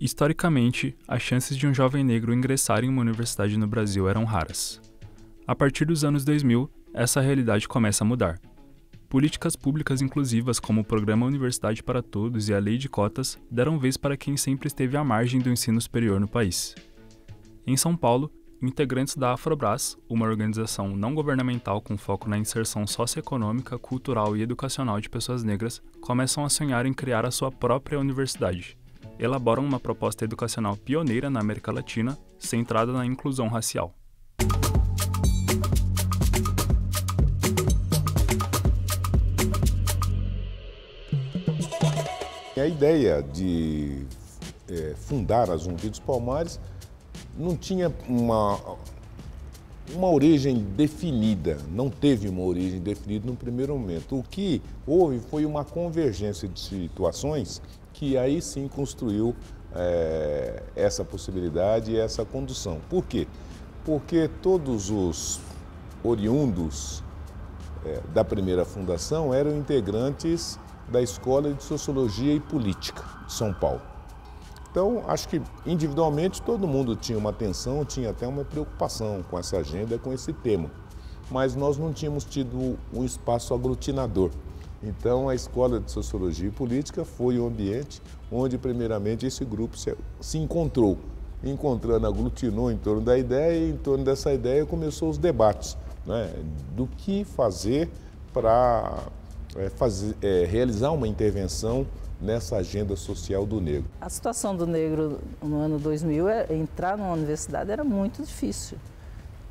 Historicamente, as chances de um jovem negro ingressar em uma universidade no Brasil eram raras. A partir dos anos 2000, essa realidade começa a mudar. Políticas públicas inclusivas como o Programa Universidade para Todos e a Lei de Cotas deram vez para quem sempre esteve à margem do ensino superior no país. Em São Paulo, integrantes da Afrobras, uma organização não governamental com foco na inserção socioeconômica, cultural e educacional de pessoas negras, começam a sonhar em criar a sua própria universidade. Elaboram uma proposta educacional pioneira na América Latina, centrada na inclusão racial. A ideia de fundar a Zumbi dos Palmares não tinha uma origem definida, não teve uma origem definida no primeiro momento. O que houve foi uma convergência de situações que aí sim construiu essa possibilidade e essa condução. Por quê? Porque todos os oriundos da primeira fundação eram integrantes da Escola de Sociologia e Política de São Paulo. Então, acho que individualmente todo mundo tinha uma atenção, tinha até uma preocupação com essa agenda, com esse tema. Mas nós não tínhamos tido um espaço aglutinador. Então, a Escola de Sociologia e Política foi o ambiente onde, primeiramente, esse grupo se encontrou. Encontrando, aglutinou em torno da ideia e, em torno dessa ideia, começou os debates, né, do que fazer para realizar uma intervenção nessa agenda social do negro. A situação do negro no ano 2000, entrar numa universidade era muito difícil,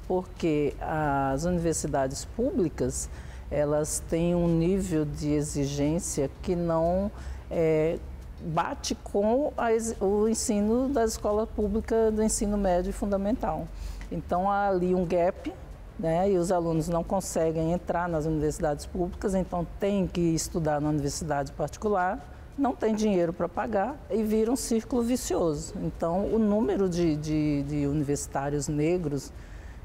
porque as universidades públicas, elas têm um nível de exigência que não bate com o ensino da escola pública do ensino médio e fundamental. Então há ali um gap, né, e os alunos não conseguem entrar nas universidades públicas, então tem que estudar na universidade particular, não tem dinheiro para pagar e vira um círculo vicioso. Então, o número de universitários negros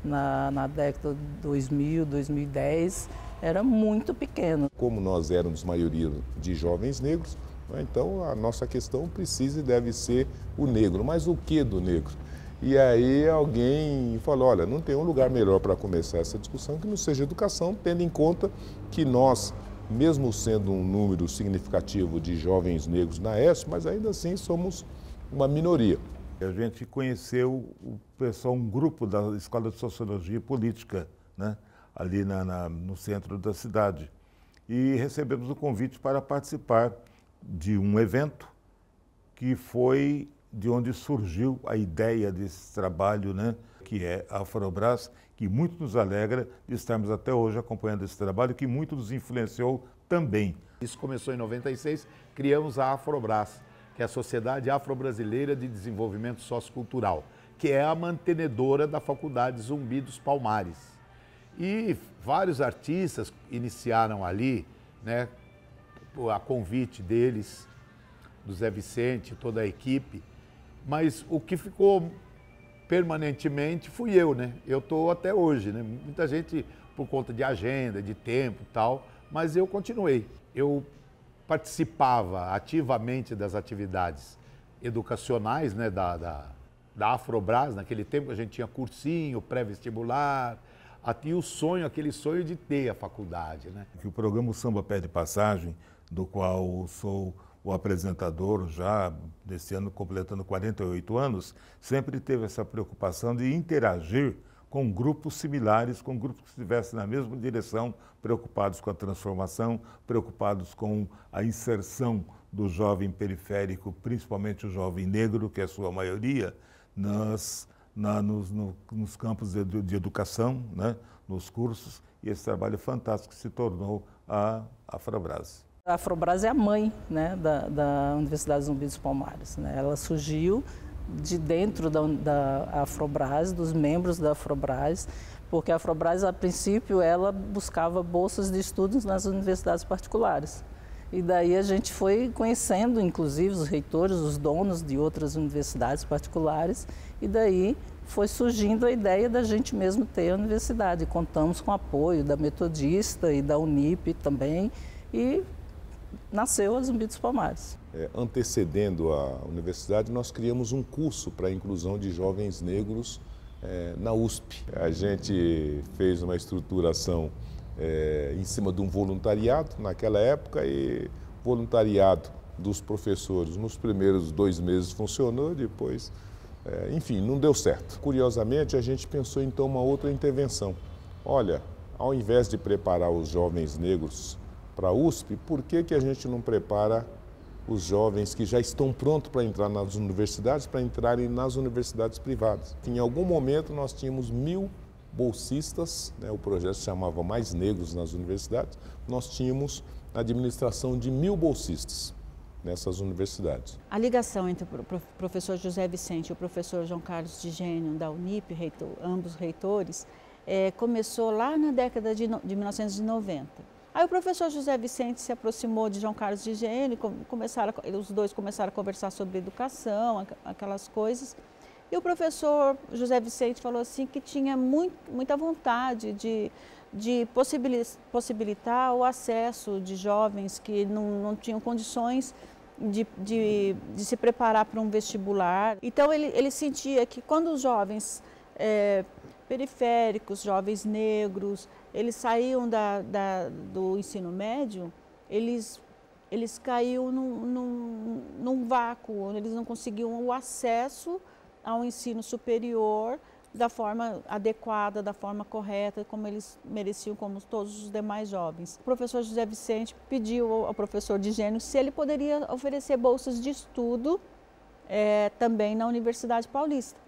na década de 2000, 2010, era muito pequeno. Como nós éramos maioria de jovens negros, né, então a nossa questão precisa e deve ser o negro. Mas o que do negro? E aí alguém falou, olha, não tem um lugar melhor para começar essa discussão que não seja educação, tendo em conta que nós, mesmo sendo um número significativo de jovens negros na ESP, mas ainda assim somos uma minoria. A gente conheceu o pessoal, um grupo da Escola de Sociologia e Política, né, ali no centro da cidade. E recebemos o convite para participar de um evento que foi de onde surgiu a ideia desse trabalho, né, que é a Afrobras, que muito nos alegra de estarmos até hoje acompanhando esse trabalho, que muito nos influenciou também. Isso começou em 96, criamos a Afrobras, que é a Sociedade Afro-Brasileira de Desenvolvimento Sociocultural, que é a mantenedora da Faculdade Zumbi dos Palmares. E vários artistas iniciaram ali, né, a convite deles, do Zé Vicente, toda a equipe, mas o que ficou permanentemente fui eu, né? Eu estou até hoje, né? Muita gente por conta de agenda, de tempo e tal, mas eu continuei. Eu participava ativamente das atividades educacionais, né, da Afrobras. Naquele tempo a gente tinha cursinho, pré-vestibular, até o sonho, aquele sonho de ter a faculdade, né? O programa Samba Pé de Passagem, do qual sou o apresentador, já desse ano completando 48 anos, sempre teve essa preocupação de interagir com grupos similares, com grupos que estivessem na mesma direção, preocupados com a transformação, preocupados com a inserção do jovem periférico, principalmente o jovem negro, que é a sua maioria, nos campos de educação, né, nos cursos, e esse trabalho fantástico se tornou a Afrobras. A Afrobras é a mãe, né, da Universidade Zumbi dos Palmares, né? Ela surgiu de dentro da Afrobras, dos membros da Afrobras, porque a Afrobras, a princípio, ela buscava bolsas de estudos nas universidades particulares. E daí a gente foi conhecendo, inclusive, os reitores, os donos de outras universidades particulares, e daí foi surgindo a ideia da gente mesmo ter a universidade. Contamos com o apoio da Metodista e da Unip também, e nasceu a Zumbi dos Palmares. antecedendo a universidade, nós criamos um curso para a inclusão de jovens negros na USP. A gente fez uma estruturação em cima de um voluntariado naquela época, e voluntariado dos professores nos primeiros 2 meses funcionou, depois, enfim, não deu certo. Curiosamente, a gente pensou então uma outra intervenção. Olha, ao invés de preparar os jovens negros para a USP, por que a gente não prepara os jovens que já estão prontos para entrar nas universidades, para entrarem nas universidades privadas? Em algum momento nós tínhamos 1000 bolsistas, né, o projeto se chamava Mais Negros nas Universidades, nós tínhamos a administração de 1000 bolsistas nessas universidades. A ligação entre o professor José Vicente e o professor João Carlos de Gênio da Unip, ambos reitores, começou lá na década de 1990. Aí o professor José Vicente se aproximou de João Carlos de Gênio, os dois começaram a conversar sobre educação, aquelas coisas. E o professor José Vicente falou assim que tinha muita vontade de possibilitar o acesso de jovens que não tinham condições de se preparar para um vestibular. Então ele sentia que quando os jovens periféricos, jovens negros, eles saíam do ensino médio, eles caíam num vácuo, eles não conseguiam o acesso ao ensino superior da forma adequada, da forma correta, como eles mereciam, como todos os demais jovens. O professor José Vicente pediu ao professor de Gênio se ele poderia oferecer bolsas de estudo também na Universidade Paulista.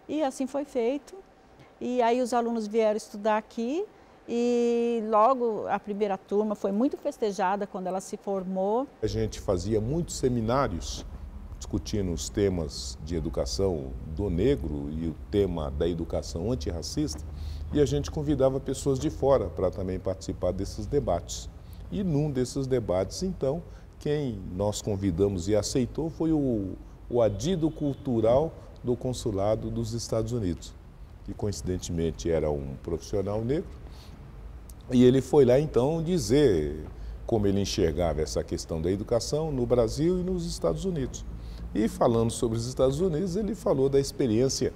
E assim foi feito. E aí os alunos vieram estudar aqui e logo a primeira turma foi muito festejada quando ela se formou. A gente fazia muitos seminários discutindo os temas de educação do negro e o tema da educação antirracista, e a gente convidava pessoas de fora para também participar desses debates. E num desses debates, então, quem nós convidamos e aceitou foi o adido cultural do Consulado dos Estados Unidos, que coincidentemente era um profissional negro, e ele foi lá então dizer como ele enxergava essa questão da educação no Brasil e nos Estados Unidos. E falando sobre os Estados Unidos, ele falou da experiência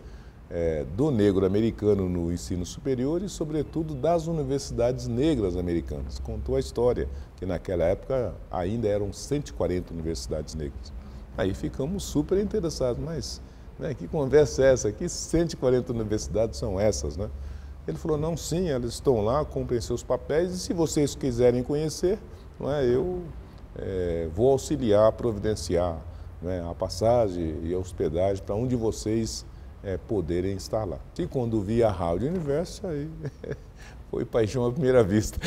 do negro americano no ensino superior e, sobretudo, das universidades negras americanas. Contou a história que naquela época ainda eram 140 universidades negras. Aí ficamos super interessados, mas que conversa é essa? Que 140 universidades são essas, né? Ele falou, não, sim, elas estão lá, cumprem seus papéis e se vocês quiserem conhecer, eu vou auxiliar, providenciar a passagem e a hospedagem para um de vocês poderem estar lá. E quando vi a Howard University, aí foi paixão à primeira vista.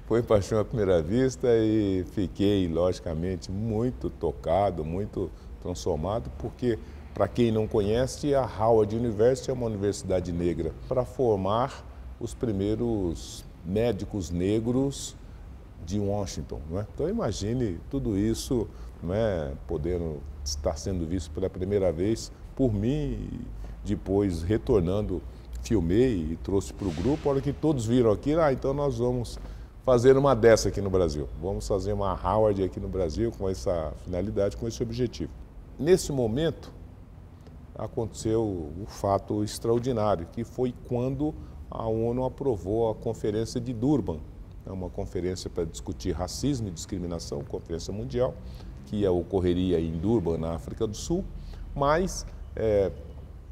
Foi paixão à primeira vista e fiquei, logicamente, muito tocado, muito transformado, porque, para quem não conhece, a Howard University é uma universidade negra para formar os primeiros médicos negros de Washington. Então, imagine tudo isso podendo estar sendo visto pela primeira vez por mim e depois retornando, filmei e trouxe para o grupo. A hora que todos viram aqui, então nós vamos fazer uma dessa aqui no Brasil. Vamos fazer uma Howard aqui no Brasil com essa finalidade, com esse objetivo. Nesse momento, aconteceu um fato extraordinário, que foi quando a ONU aprovou a Conferência de Durban, uma conferência para discutir racismo e discriminação, conferência mundial, que ocorreria em Durban, na África do Sul, mas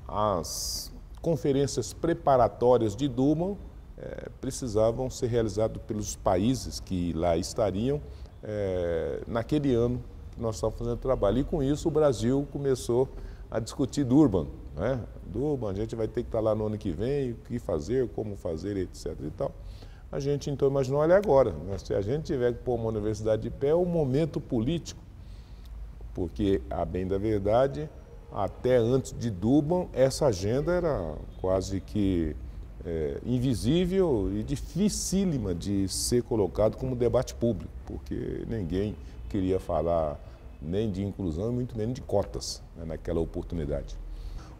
as conferências preparatórias de Durban precisavam ser realizadas pelos países que lá estariam naquele ano que nós estávamos fazendo trabalho. E com isso o Brasil começou a discutir Durban. Durban, a gente vai ter que estar lá no ano que vem, o que fazer, como fazer, etc. e tal. A gente então imaginou, olha agora, se a gente tiver que pôr uma universidade de pé, é um momento político, porque, a bem da verdade, até antes de Durban, essa agenda era quase que invisível e dificílima de ser colocado como debate público, porque ninguém queria falar nem de inclusão e muito menos de cotas naquela oportunidade.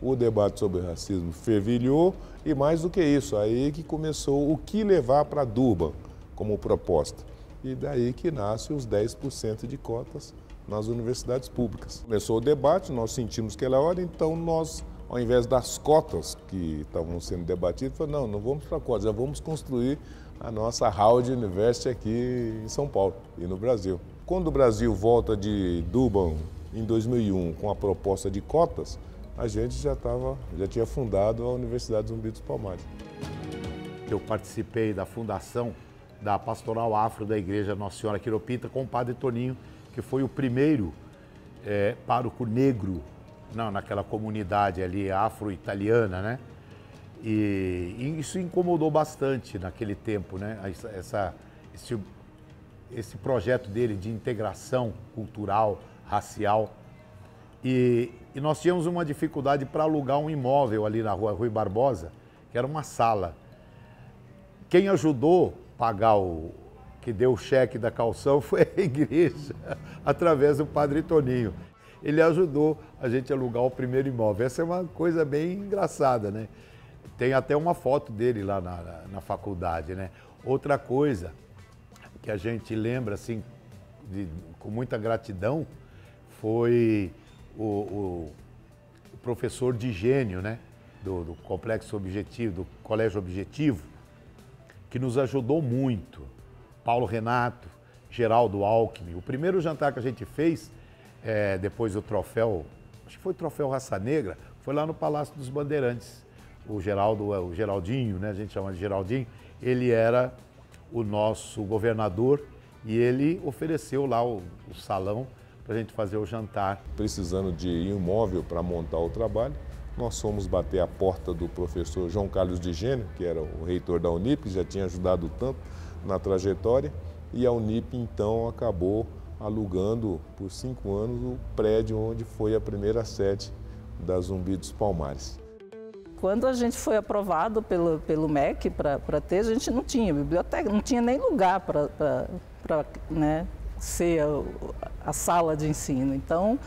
O debate sobre racismo fervilhou e, mais do que isso, aí que começou o que levar para Durban como proposta. E daí que nasce os 10% de cotas nas universidades públicas. Começou o debate, nós sentimos que era hora, então nós, ao invés das cotas que estavam sendo debatidas, falamos, não vamos para cotas, já vamos construir a nossa Howard University aqui em São Paulo e no Brasil. Quando o Brasil volta de Durban em 2001 com a proposta de cotas, a gente já tinha fundado a Universidade Zumbi dos Palmares. Eu participei da fundação da Pastoral Afro da Igreja Nossa Senhora Quiropita com o Padre Toninho, que foi o primeiro pároco negro naquela comunidade ali afro-italiana, né? E isso incomodou bastante naquele tempo, né? Esse projeto dele de integração cultural, racial. E nós tínhamos uma dificuldade para alugar um imóvel ali na rua Rui Barbosa, que era uma sala. Quem ajudou a pagar que deu o cheque da calção foi a igreja, através do Padre Toninho. Ele ajudou a gente a alugar o primeiro imóvel. Essa é uma coisa bem engraçada, né? Tem até uma foto dele lá na faculdade, né? Outra coisa que a gente lembra, assim, com muita gratidão, foi o professor de gênio, né? Do Complexo Objetivo, do Colégio Objetivo, que nos ajudou muito. Paulo Renato, Geraldo Alckmin. O primeiro jantar que a gente fez, depois do troféu, acho que foi o troféu Raça Negra, foi lá no Palácio dos Bandeirantes. O Geraldinho, né? A gente chama de Geraldinho, ele era o nosso governador e ele ofereceu lá o salão para a gente fazer o jantar. Precisando de imóvel para montar o trabalho, nós fomos bater a porta do professor João Carlos de Gênio, que era o reitor da Unip, que já tinha ajudado tanto na trajetória, e a Unip então acabou alugando por 5 anos o prédio onde foi a primeira sede da Zumbi dos Palmares. Quando a gente foi aprovado pelo MEC para ter, a gente não tinha biblioteca, não tinha nem lugar para né, ser a sala de ensino. Então,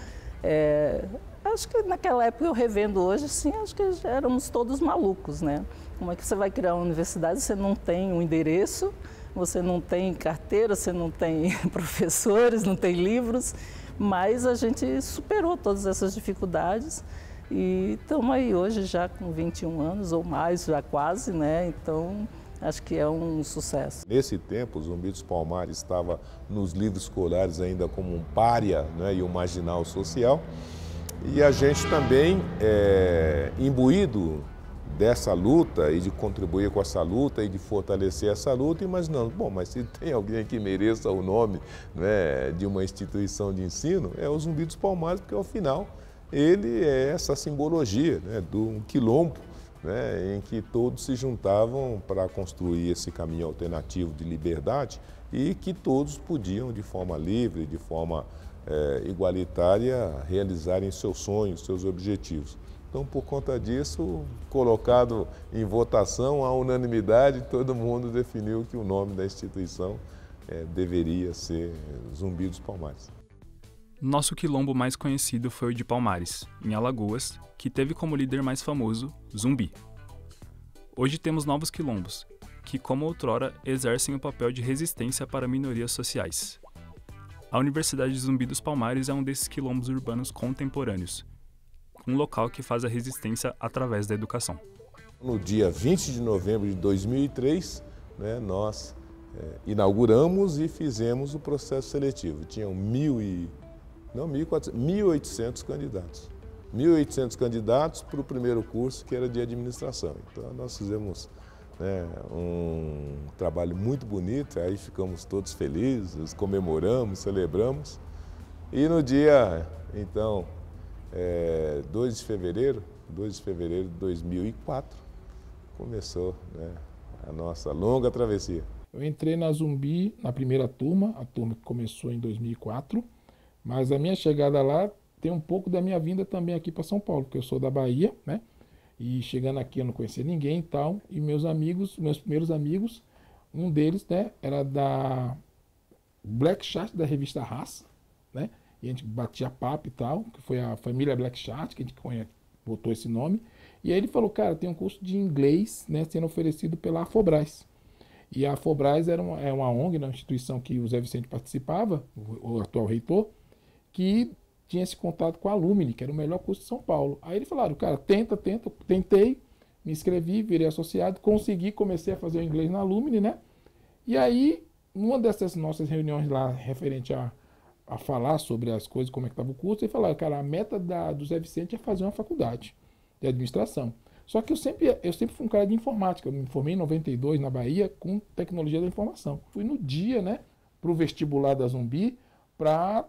acho que naquela época, eu revendo hoje, assim, acho que éramos todos malucos, né? Como é que você vai criar uma universidade, você não tem um endereço, você não tem carteira, você não tem professores, não tem livros, mas a gente superou todas essas dificuldades e estamos aí hoje já com 21 anos ou mais, já quase, né? Então, acho que é um sucesso. Nesse tempo, o Zumbi dos Palmares estava nos livros escolares ainda como um pária, né, e um marginal social. E a gente também, imbuído dessa luta e de contribuir com essa luta e de fortalecer essa luta, imaginando, bom, mas se tem alguém que mereça o nome, né, de uma instituição de ensino, é o Zumbi dos Palmares, porque ao final ele é essa simbologia, né, de um quilombo, né, em que todos se juntavam para construir esse caminho alternativo de liberdade e que todos podiam, de forma livre, de forma igualitária, realizarem seus sonhos, seus objetivos. Então, por conta disso, colocado em votação, à unanimidade, todo mundo definiu que o nome da instituição deveria ser Zumbi dos Palmares. Nosso quilombo mais conhecido foi o de Palmares, em Alagoas, que teve como líder mais famoso Zumbi. Hoje temos novos quilombos, que, como outrora, exercem o papel de resistência para minorias sociais. A Universidade de Zumbi dos Palmares é um desses quilombos urbanos contemporâneos, um local que faz a resistência através da educação. No dia 20 de novembro de 2003, né, nós inauguramos e fizemos o processo seletivo. Tinham 1.800 candidatos. 1.800 candidatos para o primeiro curso, que era de administração. Então, nós fizemos um trabalho muito bonito, aí ficamos todos felizes, comemoramos, celebramos. E no dia, então, 2 de fevereiro de 2004, começou, né, a nossa longa travessia. Eu entrei na Zumbi na primeira turma, a turma que começou em 2004, mas a minha chegada lá tem um pouco da minha vinda também aqui para São Paulo, porque eu sou da Bahia, né? E chegando aqui eu não conhecia ninguém e tal, e meus primeiros amigos, um deles, né, era da Black Chart, da revista Raça, né? E a gente batia papo e tal, que foi a família Black Chart, que a gente botou esse nome. E aí ele falou, cara, tem um curso de inglês, né, sendo oferecido pela Afobras. E a Afobras é uma ONG, uma instituição que o Zé Vicente participava, o atual reitor, que tinha esse contato com a Alumni, que era o melhor curso de São Paulo. Aí eles falaram, cara, tenta, tentei, me inscrevi, virei associado, consegui, comecei a fazer o inglês na Alumni, né? E aí, numa dessas nossas reuniões lá, referente a falar sobre as coisas, como é que estava o curso, ele falou, cara, a meta do Zé Vicente é fazer uma faculdade de administração. Só que eu sempre fui um cara de informática, eu me formei em 92 na Bahia com tecnologia da informação. Fui no dia, né, para o vestibular da Zumbi, para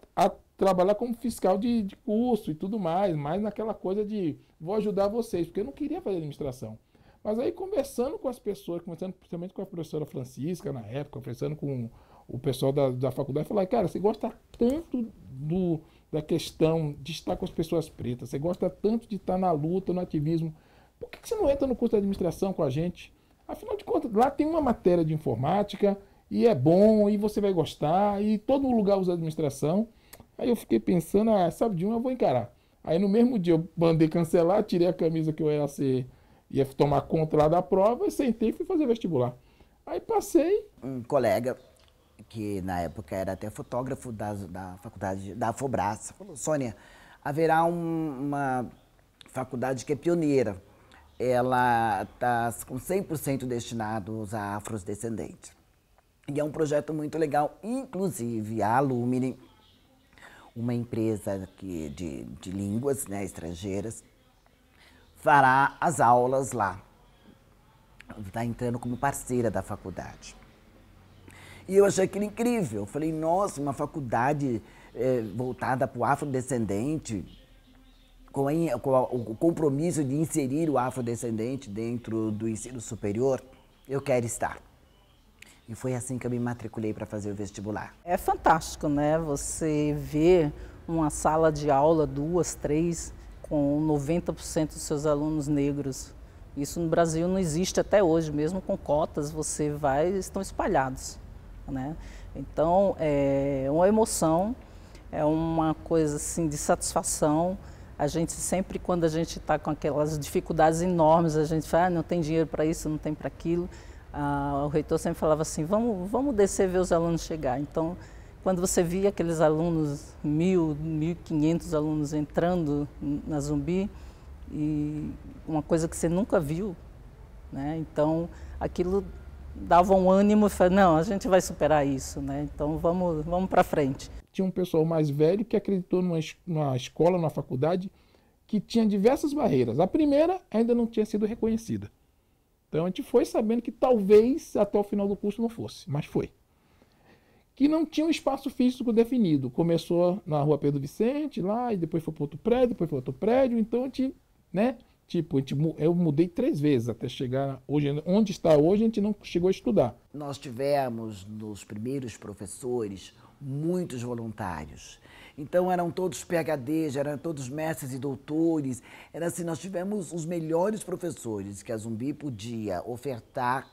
trabalhar como fiscal de curso e tudo mais, mas naquela coisa de vou ajudar vocês, porque eu não queria fazer administração. Mas aí conversando com as pessoas, conversando principalmente com a professora Francisca na época, conversando com o pessoal da faculdade, falar, cara, você gosta tanto da questão de estar com as pessoas pretas, você gosta tanto de estar na luta, no ativismo, por que você não entra no curso de administração com a gente? Afinal de contas, lá tem uma matéria de informática, e é bom, e você vai gostar, e todo lugar usa administração. Aí eu fiquei pensando, sabe de um, eu vou encarar. Aí no mesmo dia eu mandei cancelar, tirei a camisa que eu ia tomar conta lá da prova, e sentei e fui fazer vestibular. Aí passei. Um colega, que na época era até fotógrafo da faculdade da Afobras, falou, Sônia, haverá uma faculdade que é pioneira. Ela está com 100% destinados a afrodescendentes. E é um projeto muito legal, inclusive a Alumni, uma empresa de línguas, né, estrangeiras, fará as aulas lá. Está entrando como parceira da faculdade. E eu achei aquilo incrível. Eu falei, nossa, uma faculdade voltada para o afrodescendente, com o compromisso de inserir o afrodescendente dentro do ensino superior, eu quero estar. E foi assim que eu me matriculei para fazer o vestibular. É fantástico, né? Você vê uma sala de aula, 2, 3, com 90% dos seus alunos negros. Isso no Brasil não existe até hoje, mesmo com cotas, você vai, estão espalhados, né? Então, é uma emoção, é uma coisa assim de satisfação. A gente sempre, quando a gente está com aquelas dificuldades enormes, a gente fala, não tem dinheiro para isso, não tem para aquilo. O reitor sempre falava assim, vamos descer ver os alunos chegar. Então, quando você via aqueles alunos, 1.000, 1.500 alunos entrando na Zumbi, e uma coisa que você nunca viu, né? Então, aquilo dava um ânimo e falava, não, a gente vai superar isso, né? Então, vamos para frente. Tinha um pessoal mais velho que acreditou numa escola, numa faculdade, que tinha diversas barreiras. A primeira ainda não tinha sido reconhecida. Então a gente foi sabendo que talvez até o final do curso não fosse, mas foi. Que não tinha um espaço físico definido. Começou na rua Pedro Vicente, lá, e depois foi para outro prédio, depois foi outro prédio. Então a gente, né? Eu mudei 3 vezes até chegar hoje, onde está hoje, a gente não chegou a estudar. Nós tivemos, nos primeiros professores, muitos voluntários. Então eram todos PhDs, eram todos mestres e doutores. Era assim, nós tivemos os melhores professores que a Zumbi podia ofertar,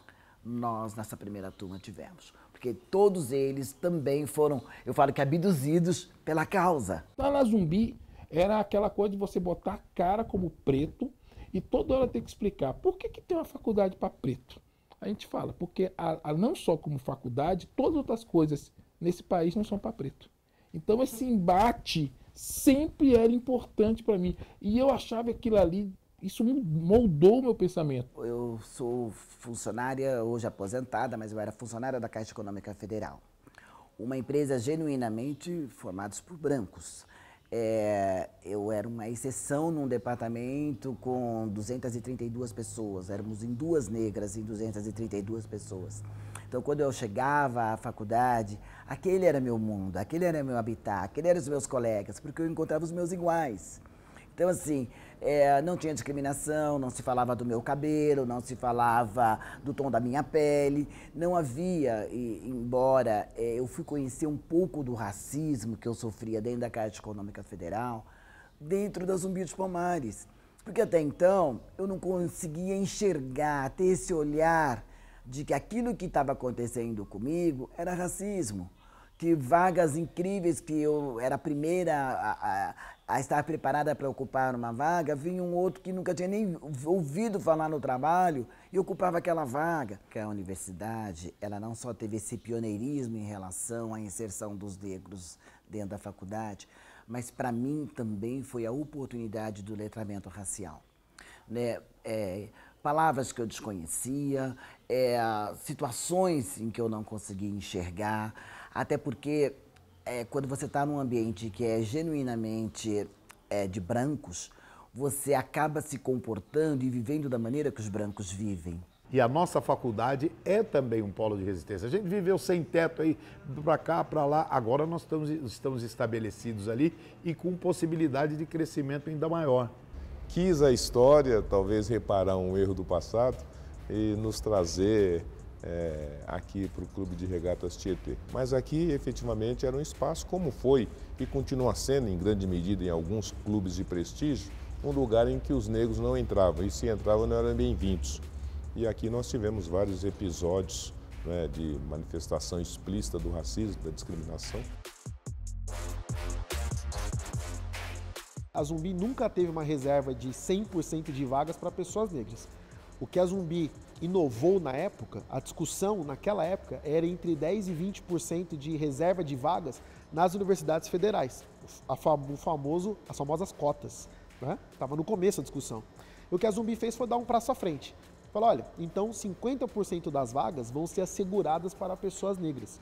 nós nessa primeira turma tivemos. Porque todos eles também foram, eu falo que abduzidos pela causa. Lá na Zumbi era aquela coisa de você botar a cara como preto e toda hora ter que explicar por que tem uma faculdade para preto. A gente fala, porque não só como faculdade, todas as outras coisas nesse país não são para preto. Então esse embate sempre era importante para mim. E eu achava aquilo ali, isso moldou o meu pensamento. Eu sou funcionária, hoje aposentada, mas eu era funcionária da Caixa Econômica Federal. Uma empresa genuinamente formada por brancos. Eu era uma exceção num departamento com 232 pessoas. Éramos em 2 negras e 232 pessoas. Então, quando eu chegava à faculdade, aquele era meu mundo, aquele era meu habitat, aquele eram os meus colegas, porque eu encontrava os meus iguais. Então, assim, não tinha discriminação, não se falava do meu cabelo, não se falava do tom da minha pele, não havia, embora eu fui conhecer um pouco do racismo que eu sofria dentro da Caixa Econômica Federal, dentro da Zumbi dos Palmares. Porque até então eu não conseguia enxergar, ter esse olhar de que aquilo que estava acontecendo comigo era racismo. Que vagas incríveis, que eu era a primeira a estar preparada para ocupar uma vaga, vinha um outro que nunca tinha nem ouvido falar no trabalho e ocupava aquela vaga. Porque a universidade, ela não só teve esse pioneirismo em relação à inserção dos negros dentro da faculdade, mas para mim também foi a oportunidade do letramento racial. Né? Palavras que eu desconhecia, situações em que eu não conseguia enxergar, até porque quando você está num ambiente que é genuinamente de brancos, você acaba se comportando e vivendo da maneira que os brancos vivem. E a nossa faculdade é também um polo de resistência. A gente viveu sem teto aí, para cá, para lá. Agora nós estamos estabelecidos ali e com possibilidade de crescimento ainda maior. Quis a história, talvez reparar um erro do passado e nos trazer aqui para o Clube de Regatas Tietê. Mas aqui, efetivamente, era um espaço como foi e continua sendo, em grande medida, em alguns clubes de prestígio, um lugar em que os negros não entravam. E se entravam, não eram bem-vindos. E aqui nós tivemos vários episódios, né, de manifestação explícita do racismo, da discriminação. A Zumbi nunca teve uma reserva de 100% de vagas para pessoas negras. O que a Zumbi inovou na época, a discussão naquela época era entre 10% e 20% de reserva de vagas nas universidades federais, as famosas cotas, né? Estava no começo a discussão. E o que a Zumbi fez foi dar um passo à frente. Falou, olha, então 50% das vagas vão ser asseguradas para pessoas negras.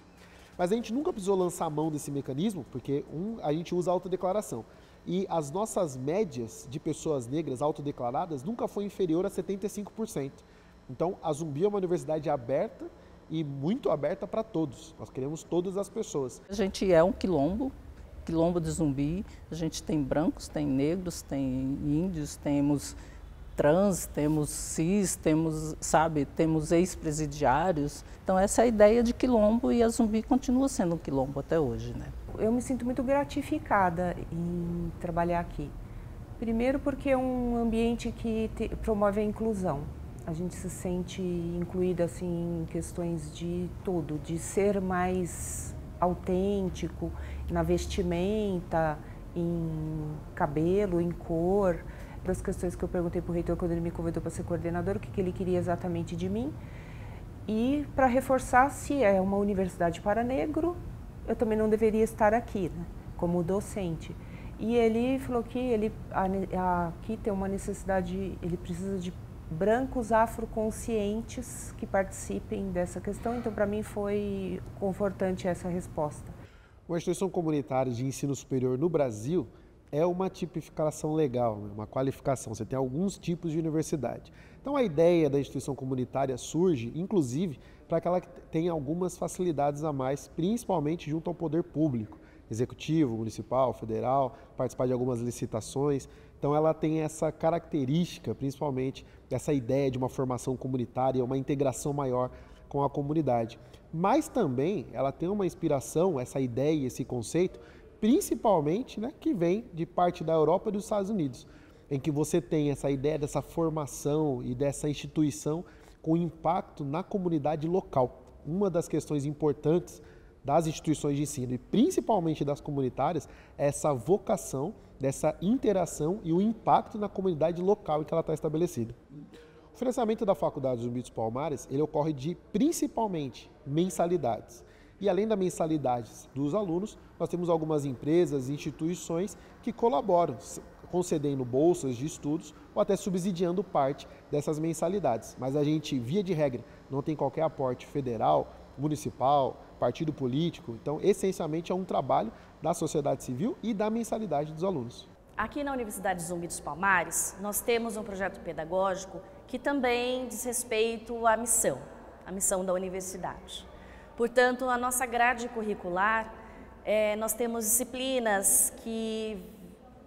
Mas a gente nunca precisou lançar a mão desse mecanismo, porque a gente usa a autodeclaração. E as nossas médias de pessoas negras autodeclaradas nunca foi inferior a 75%. Então, a Zumbi é uma universidade aberta e muito aberta para todos. Nós queremos todas as pessoas. A gente é um quilombo de Zumbi. A gente tem brancos, tem negros, tem índios, temos trans, temos cis, temos ex-presidiários. Então essa é a ideia de quilombo e a Zumbi continua sendo um quilombo até hoje, né? Eu me sinto muito gratificada em trabalhar aqui. Primeiro porque é um ambiente que promove a inclusão. A gente se sente incluída assim, em questões de tudo, de ser mais autêntico na vestimenta, em cabelo, em cor. Das questões que eu perguntei para o reitor quando ele me convidou para ser coordenador, o que ele queria exatamente de mim. E para reforçar, se é uma universidade para negro, eu também não deveria estar aqui, né, como docente. E ele falou que aqui tem uma necessidade, ele precisa de brancos afroconscientes que participem dessa questão, então para mim foi confortante essa resposta. Uma instituição comunitária de ensino superior no Brasil é uma tipificação legal, uma qualificação. Você tem alguns tipos de universidade. Então a ideia da instituição comunitária surge, inclusive, para que ela tenha algumas facilidades a mais, principalmente junto ao poder público, executivo, municipal, federal, participar de algumas licitações. Então ela tem essa característica, principalmente, dessa ideia de uma formação comunitária, uma integração maior com a comunidade. Mas também ela tem uma inspiração, essa ideia, esse conceito, principalmente, né, que vem de parte da Europa e dos Estados Unidos, em que você tem essa ideia dessa formação e dessa instituição com impacto na comunidade local. Uma das questões importantes das instituições de ensino e principalmente das comunitárias é essa vocação dessa interação e o impacto na comunidade local em que ela está estabelecida. O financiamento da Faculdade Zumbi dos Palmares, ele ocorre de principalmente mensalidades. E além das mensalidades dos alunos, nós temos algumas empresas e instituições que colaboram, concedendo bolsas de estudos ou até subsidiando parte dessas mensalidades. Mas a gente, via de regra, não tem qualquer aporte federal, municipal, partido político. Então, essencialmente, é um trabalho da sociedade civil e da mensalidade dos alunos. Aqui na Universidade Zumbi dos Palmares, nós temos um projeto pedagógico que também diz respeito à missão da universidade. Portanto, a nossa grade curricular, nós temos disciplinas que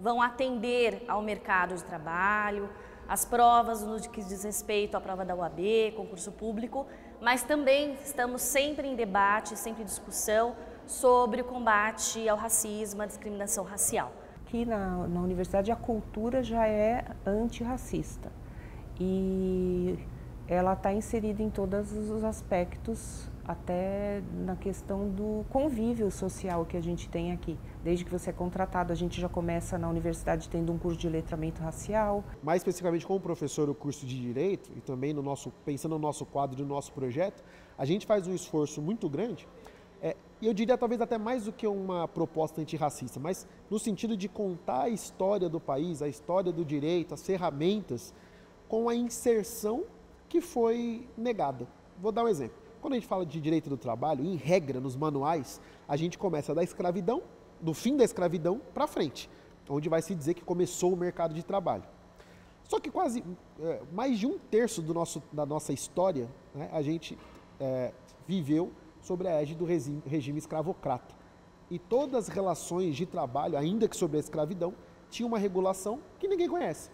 vão atender ao mercado de trabalho, as provas no que diz respeito à prova da UAB, concurso público, mas também estamos sempre em debate, sempre em discussão sobre o combate ao racismo, à discriminação racial. Aqui na universidade a cultura já é antirracista e ela está inserida em todos os aspectos, até na questão do convívio social que a gente tem aqui. Desde que você é contratado, a gente já começa na universidade tendo um curso de letramento racial. Mais especificamente como professor do curso de Direito e também pensando no nosso quadro do nosso projeto, a gente faz um esforço muito grande e eu diria talvez até mais do que uma proposta antirracista, mas no sentido de contar a história do país, a história do direito, as ferramentas, com a inserção que foi negada. Vou dar um exemplo. Quando a gente fala de direito do trabalho, em regra, nos manuais, a gente começa da escravidão, do fim da escravidão para frente, onde vai se dizer que começou o mercado de trabalho. Só que quase mais de 1/3 da nossa história, né, a gente viveu sobre a égide do regime escravocrata. E todas as relações de trabalho, ainda que sobre a escravidão, tinham uma regulação que ninguém conhece.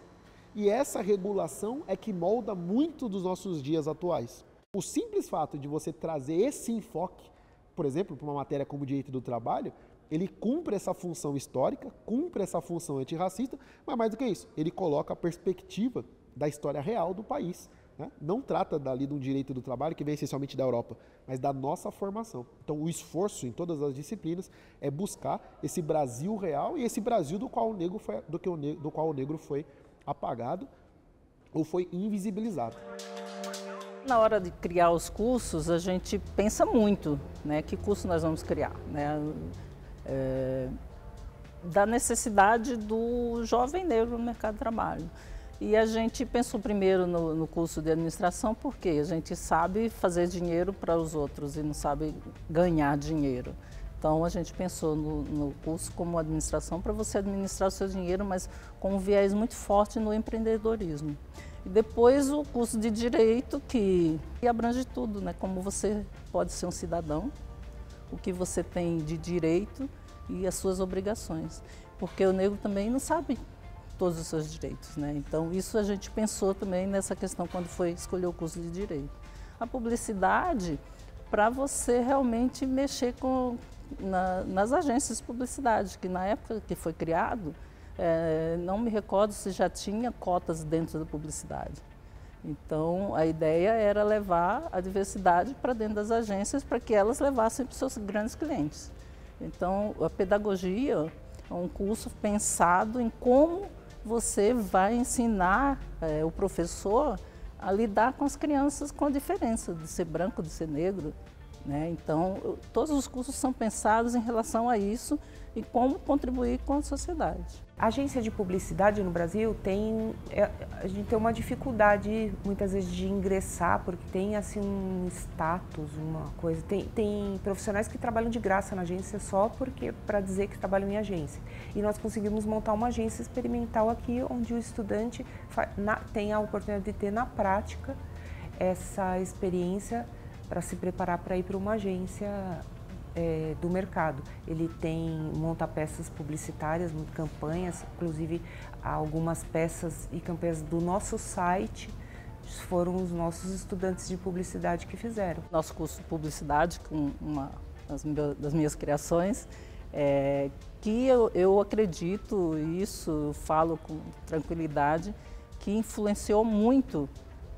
E essa regulação é que molda muito dos nossos dias atuais. O simples fato de você trazer esse enfoque, por exemplo, para uma matéria como direito do trabalho, ele cumpre essa função histórica, cumpre essa função antirracista, mas mais do que isso, ele coloca a perspectiva da história real do país. Né? Não trata dali de um direito do trabalho que vem essencialmente da Europa, mas da nossa formação. Então, o esforço em todas as disciplinas é buscar esse Brasil real e esse Brasil do qual o negro foi apagado ou foi invisibilizado. Na hora de criar os cursos, a gente pensa muito, né? Que curso nós vamos criar, né? Da necessidade do jovem negro no mercado de trabalho. E a gente pensou primeiro no curso de administração porque a gente sabe fazer dinheiro para os outros e não sabe ganhar dinheiro. Então a gente pensou no curso como administração para você administrar o seu dinheiro, mas com um viés muito forte no empreendedorismo. E depois o curso de Direito que abrange tudo, né? Como você pode ser um cidadão, o que você tem de direito e as suas obrigações. Porque o negro também não sabe todos os seus direitos, né? Então isso a gente pensou também nessa questão quando foi escolher o curso de Direito. A publicidade, para você realmente mexer nas agências de publicidade, que na época que foi criado, não me recordo se já tinha cotas dentro da publicidade. Então, a ideia era levar a diversidade para dentro das agências para que elas levassem para os seus grandes clientes. Então, a pedagogia é um curso pensado em como você vai ensinar o professor a lidar com as crianças com a diferença de ser branco, de ser negro. Né? Então, todos os cursos são pensados em relação a isso e como contribuir com a sociedade. A agência de publicidade no Brasil a gente tem uma dificuldade muitas vezes de ingressar, porque tem assim um status, uma coisa. Tem profissionais que trabalham de graça na agência só para dizer que trabalham em agência. E nós conseguimos montar uma agência experimental aqui, onde o estudante tem a oportunidade de ter na prática essa experiência para se preparar para ir para uma agência do mercado. Ele monta peças publicitárias, campanhas, inclusive algumas peças e campanhas do nosso site foram os nossos estudantes de publicidade que fizeram. Nosso curso de publicidade, com uma das minhas criações, que eu acredito, e isso falo com tranquilidade, que influenciou muito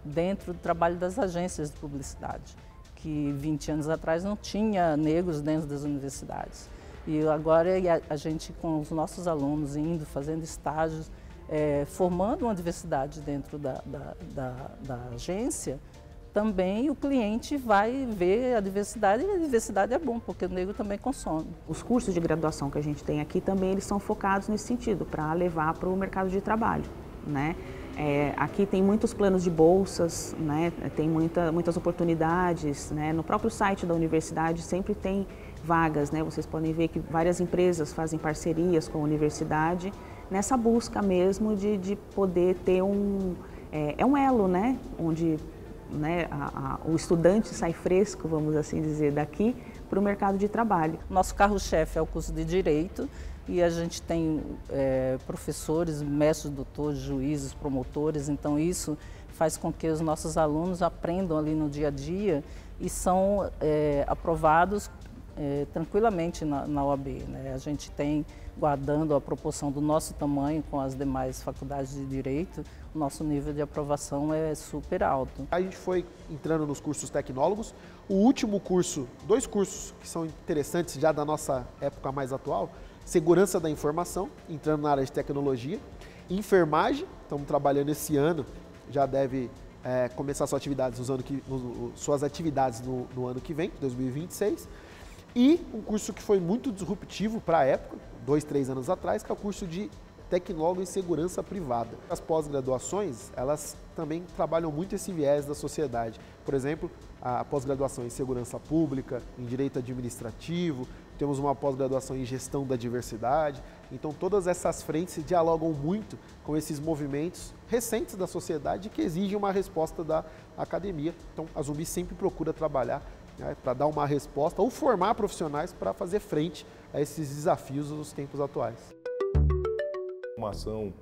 dentro do trabalho das agências de publicidade, que 20 anos atrás não tinha negros dentro das universidades. E agora a gente, com os nossos alunos, indo, fazendo estágios, formando uma diversidade dentro da agência, também o cliente vai ver a diversidade, e a diversidade é bom, porque o negro também consome. Os cursos de graduação que a gente tem aqui também eles são focados nesse sentido, para levar para o mercado de trabalho, né? Aqui tem muitos planos de bolsas, né? Tem muitas oportunidades, né? No próprio site da universidade sempre tem vagas, né? Vocês podem ver que várias empresas fazem parcerias com a universidade nessa busca mesmo de poder ter um elo, né? Onde, né, o estudante sai fresco, vamos assim dizer, daqui para o mercado de trabalho. Nosso carro-chefe é o curso de Direito e a gente tem professores, mestres, doutores, juízes, promotores, então isso faz com que os nossos alunos aprendam ali no dia a dia e são aprovados tranquilamente na OAB. Né? A gente tem, guardando a proporção do nosso tamanho com as demais faculdades de Direito, o nosso nível de aprovação é super alto. A gente foi entrando nos cursos tecnólogos. O último curso, 2 cursos que são interessantes já da nossa época mais atual, Segurança da Informação, entrando na área de tecnologia, Enfermagem, estamos trabalhando esse ano, já deve começar suas atividades no ano que vem, 2026, E um curso que foi muito disruptivo para a época, 2, 3 anos atrás, que é o curso de Tecnólogo em Segurança Privada. As pós-graduações, elas também trabalham muito esse viés da sociedade. Por exemplo, a pós-graduação em Segurança Pública, em Direito Administrativo, temos uma pós-graduação em Gestão da Diversidade. Então, todas essas frentes dialogam muito com esses movimentos recentes da sociedade que exigem uma resposta da academia. Então, a Zumbi sempre procura trabalhar, né, para dar uma resposta ou formar profissionais para fazer frente a esses desafios dos tempos atuais. Uma ação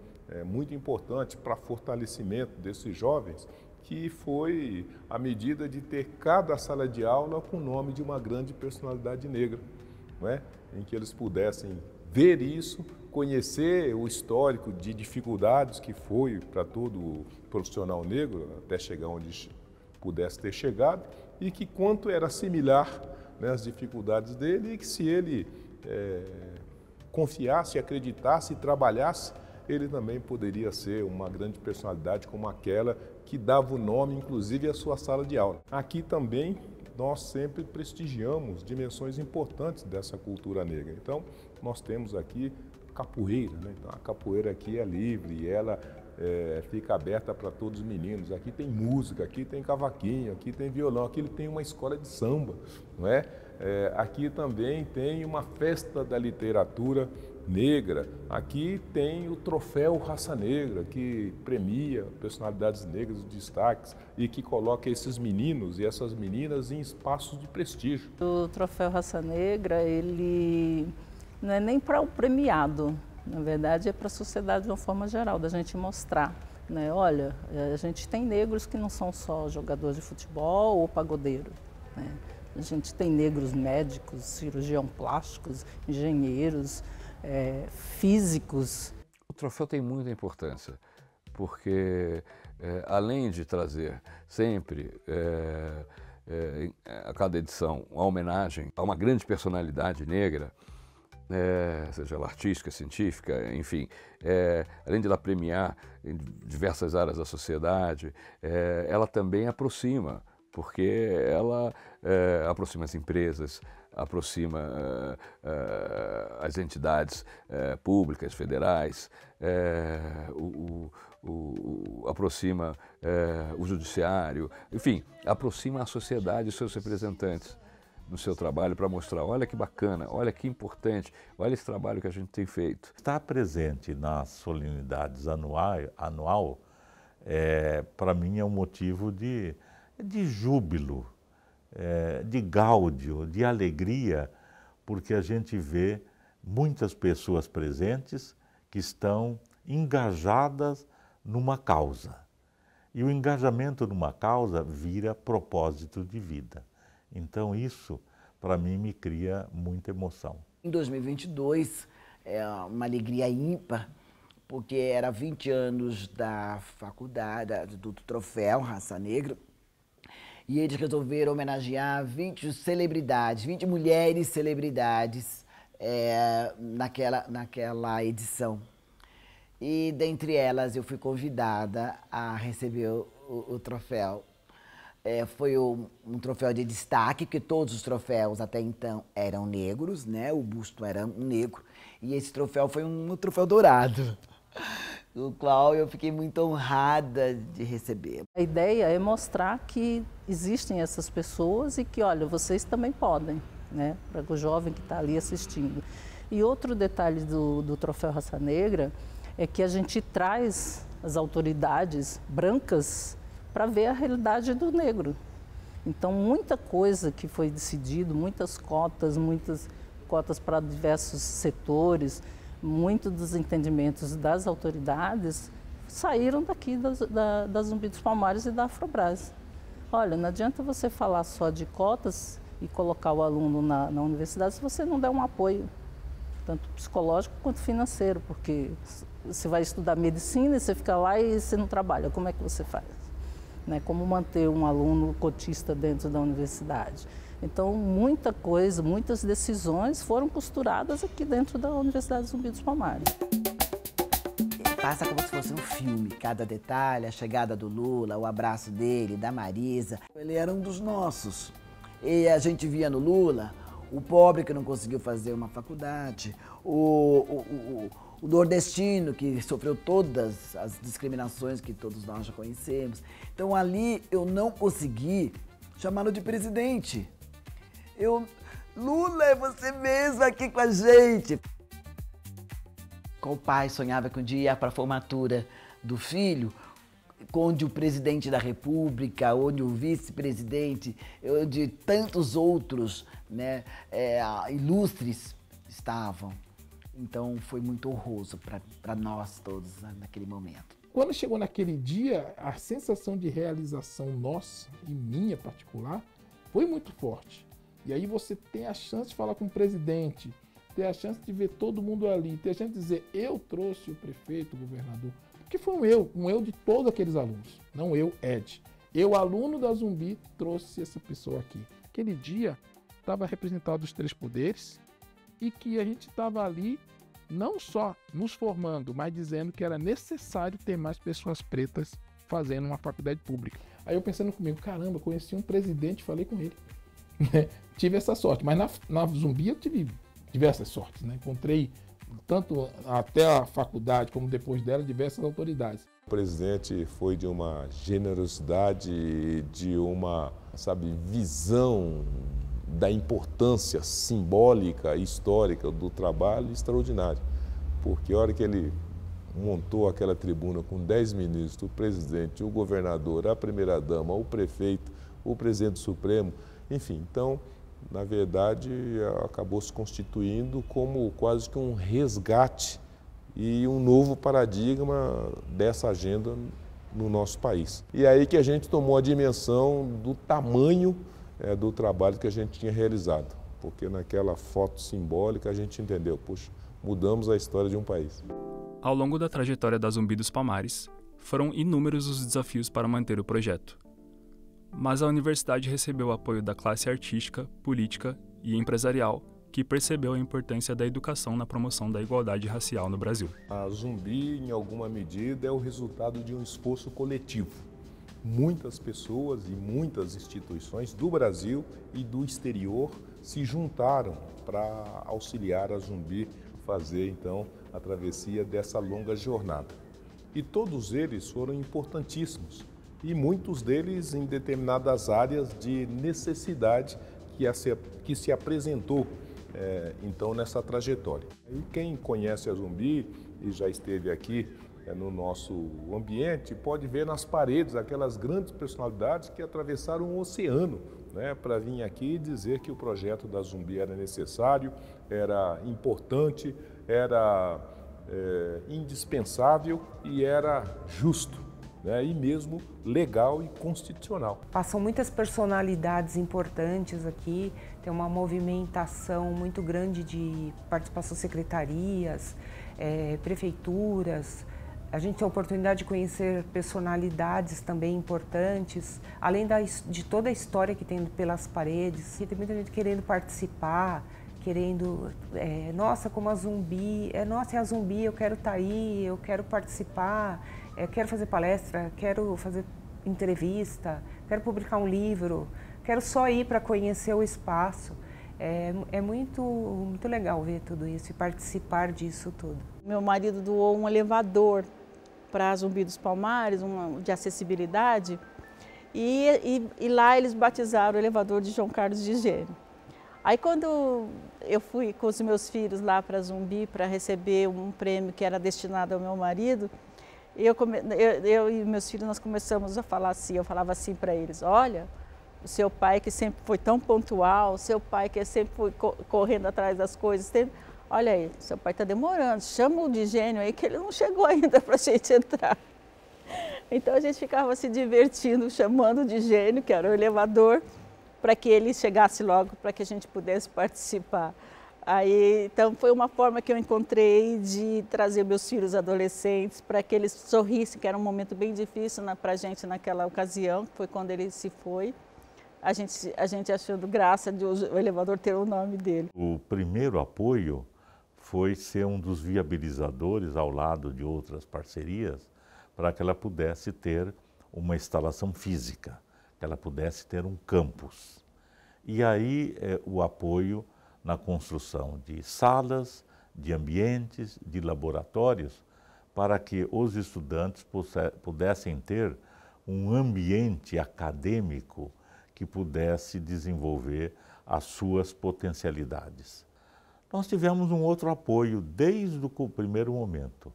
muito importante para fortalecimento desses jovens, que foi a medida de ter cada sala de aula com o nome de uma grande personalidade negra, não é? Em que eles pudessem ver isso, conhecer o histórico de dificuldades que foi para todo profissional negro, até chegar onde pudesse ter chegado, e que quanto era similar, né, as dificuldades dele, e que se ele confiasse, acreditasse e trabalhasse, ele também poderia ser uma grande personalidade como aquela que dava o nome, inclusive, à sua sala de aula. Aqui também nós sempre prestigiamos dimensões importantes dessa cultura negra. Então, nós temos aqui capoeira, né? Então, a capoeira aqui é livre e ela fica aberta para todos os meninos. Aqui tem música, aqui tem cavaquinho, aqui tem violão, aqui tem uma escola de samba, não é? Aqui também tem uma festa da literatura negra. Aqui tem o troféu Raça Negra, que premia personalidades negras de destaques e que coloca esses meninos e essas meninas em espaços de prestígio. O troféu Raça Negra, ele não é nem para o premiado, na verdade é para a sociedade de uma forma geral, da gente mostrar, né? Olha, a gente tem negros que não são só jogadores de futebol ou pagodeiro, né? A gente tem negros médicos, cirurgião plásticos, engenheiros, físicos. O troféu tem muita importância, porque além de trazer sempre, a cada edição, uma homenagem a uma grande personalidade negra, seja ela artística, científica, enfim, além de ela premiar em diversas áreas da sociedade, ela também aproxima, porque ela aproxima as empresas, aproxima as entidades públicas, federais, aproxima o judiciário, enfim, aproxima a sociedade e seus representantes no seu trabalho para mostrar, olha que bacana, olha que importante, olha esse trabalho que a gente tem feito. Estar presente nas solenidades anual para mim é um motivo de júbilo, de gáudio, de alegria, porque a gente vê muitas pessoas presentes que estão engajadas numa causa. E o engajamento numa causa vira propósito de vida. Então isso, para mim, me cria muita emoção. Em 2022, é uma alegria ímpar, porque era 20 anos da faculdade, do troféu Raça Negra, e eles resolveram homenagear 20 celebridades, 20 mulheres celebridades naquela edição. E dentre elas eu fui convidada a receber o troféu. Foi um troféu de destaque, porque todos os troféus até então eram negros, né? O busto era um negro, e esse troféu foi um troféu dourado, o qual eu fiquei muito honrada de receber. A ideia é mostrar que existem essas pessoas e que, olha, vocês também podem, né? Para o jovem que está ali assistindo. E outro detalhe do Troféu Raça Negra é que a gente traz as autoridades brancas para ver a realidade do negro. Então, muita coisa que foi decidido, muitas cotas para diversos setores, muitos dos entendimentos das autoridades saíram daqui da Zumbi dos Palmares e da Afrobras. Olha, não adianta você falar só de cotas e colocar o aluno na universidade se você não der um apoio, tanto psicológico quanto financeiro, porque você vai estudar medicina e você fica lá e você não trabalha, como é que você faz? Né? Como manter um aluno cotista dentro da universidade? Então, muita coisa, muitas decisões foram costuradas aqui dentro da Universidade Zumbi dos Palmares. Passa como se fosse um filme, cada detalhe, a chegada do Lula, o abraço dele, da Marisa. Ele era um dos nossos. E a gente via no Lula o pobre que não conseguiu fazer uma faculdade, o nordestino que sofreu todas as discriminações que todos nós já conhecemos. Então ali eu não consegui chamá-lo de presidente. Lula, é você mesmo aqui com a gente. Qual pai sonhava que um dia ia para a formatura do filho, onde o presidente da República, onde o vice-presidente, onde tantos outros, né, ilustres estavam. Então foi muito honroso para nós todos naquele momento. Quando chegou naquele dia, a sensação de realização nossa e minha particular foi muito forte. E aí você tem a chance de falar com o presidente, ter a chance de ver todo mundo ali, ter a chance de dizer, eu trouxe o prefeito, o governador, porque foi um eu de todos aqueles alunos, não eu, Ed. Eu, aluno da Zumbi, trouxe essa pessoa aqui. Aquele dia estava representado os 3 poderes e que a gente estava ali não só nos formando, mas dizendo que era necessário ter mais pessoas pretas fazendo uma faculdade pública. Aí eu pensando comigo, caramba, conheci um presidente, falei com ele. Tive essa sorte, mas na Zumbi eu tive diversas sortes, né? Encontrei, tanto até a faculdade como depois dela, diversas autoridades. O presidente foi de uma generosidade, de uma, visão da importância simbólica e histórica do trabalho extraordinário. Porque a hora que ele montou aquela tribuna com 10 ministros, o presidente, o governador, a primeira-dama, o prefeito, o presidente do Supremo, enfim, então, na verdade, acabou se constituindo como quase que um resgate e um novo paradigma dessa agenda no nosso país. E aí que a gente tomou a dimensão do tamanho do trabalho que a gente tinha realizado, porque naquela foto simbólica a gente entendeu, puxa, mudamos a história de um país. Ao longo da trajetória da Zumbi dos Palmares, foram inúmeros os desafios para manter o projeto. Mas a universidade recebeu o apoio da classe artística, política e empresarial, que percebeu a importância da educação na promoção da igualdade racial no Brasil. A Zumbi, em alguma medida, é o resultado de um esforço coletivo. Muitas pessoas e muitas instituições do Brasil e do exterior se juntaram para auxiliar a Zumbi fazer, então, a travessia dessa longa jornada. E todos eles foram importantíssimos, e muitos deles em determinadas áreas de necessidade que se apresentou, então, nessa trajetória. E quem conhece a Zumbi e já esteve aqui no nosso ambiente, pode ver nas paredes aquelas grandes personalidades que atravessaram o oceano, né, para vir aqui e dizer que o projeto da Zumbi era necessário, era importante, era indispensável e era justo, né, e mesmo legal e constitucional. Passam muitas personalidades importantes aqui, tem uma movimentação muito grande de participação secretarias, prefeituras. A gente tem a oportunidade de conhecer personalidades também importantes, além de toda a história que tem pelas paredes. E tem muita gente querendo participar, querendo, nossa, como a Zumbi, nossa, é a Zumbi, eu quero estar aí, eu quero participar, eu quero fazer palestra, quero fazer entrevista, quero publicar um livro, quero só ir para conhecer o espaço. É muito, muito legal ver tudo isso e participar disso tudo. Meu marido doou um elevador para a Zumbi dos Palmares, de acessibilidade, e lá eles batizaram o elevador de João Carlos de Gênio. Aí quando eu fui com os meus filhos lá para a Zumbi para receber um prêmio que era destinado ao meu marido, eu e meus filhos nós começamos a falar assim, eu falava assim para eles, olha, o seu pai que sempre foi tão pontual, o seu pai que sempre foi correndo atrás das coisas, olha aí, seu pai está demorando, chama o de Gênio aí que ele não chegou ainda para a gente entrar. Então a gente ficava se divertindo, chamando de Gênio, que era o elevador, para que ele chegasse logo, para que a gente pudesse participar. Aí, então foi uma forma que eu encontrei de trazer meus filhos adolescentes para que eles sorrissem, que era um momento bem difícil para a gente naquela ocasião, que foi quando ele se foi. A gente achando graça de o elevador ter o nome dele. O primeiro apoio foi ser um dos viabilizadores, ao lado de outras parcerias, para que ela pudesse ter uma instalação física, que ela pudesse ter um campus. E aí o apoio na construção de salas, de ambientes, de laboratórios, para que os estudantes pudessem ter um ambiente acadêmico que pudesse desenvolver as suas potencialidades. Nós tivemos um outro apoio desde o primeiro momento,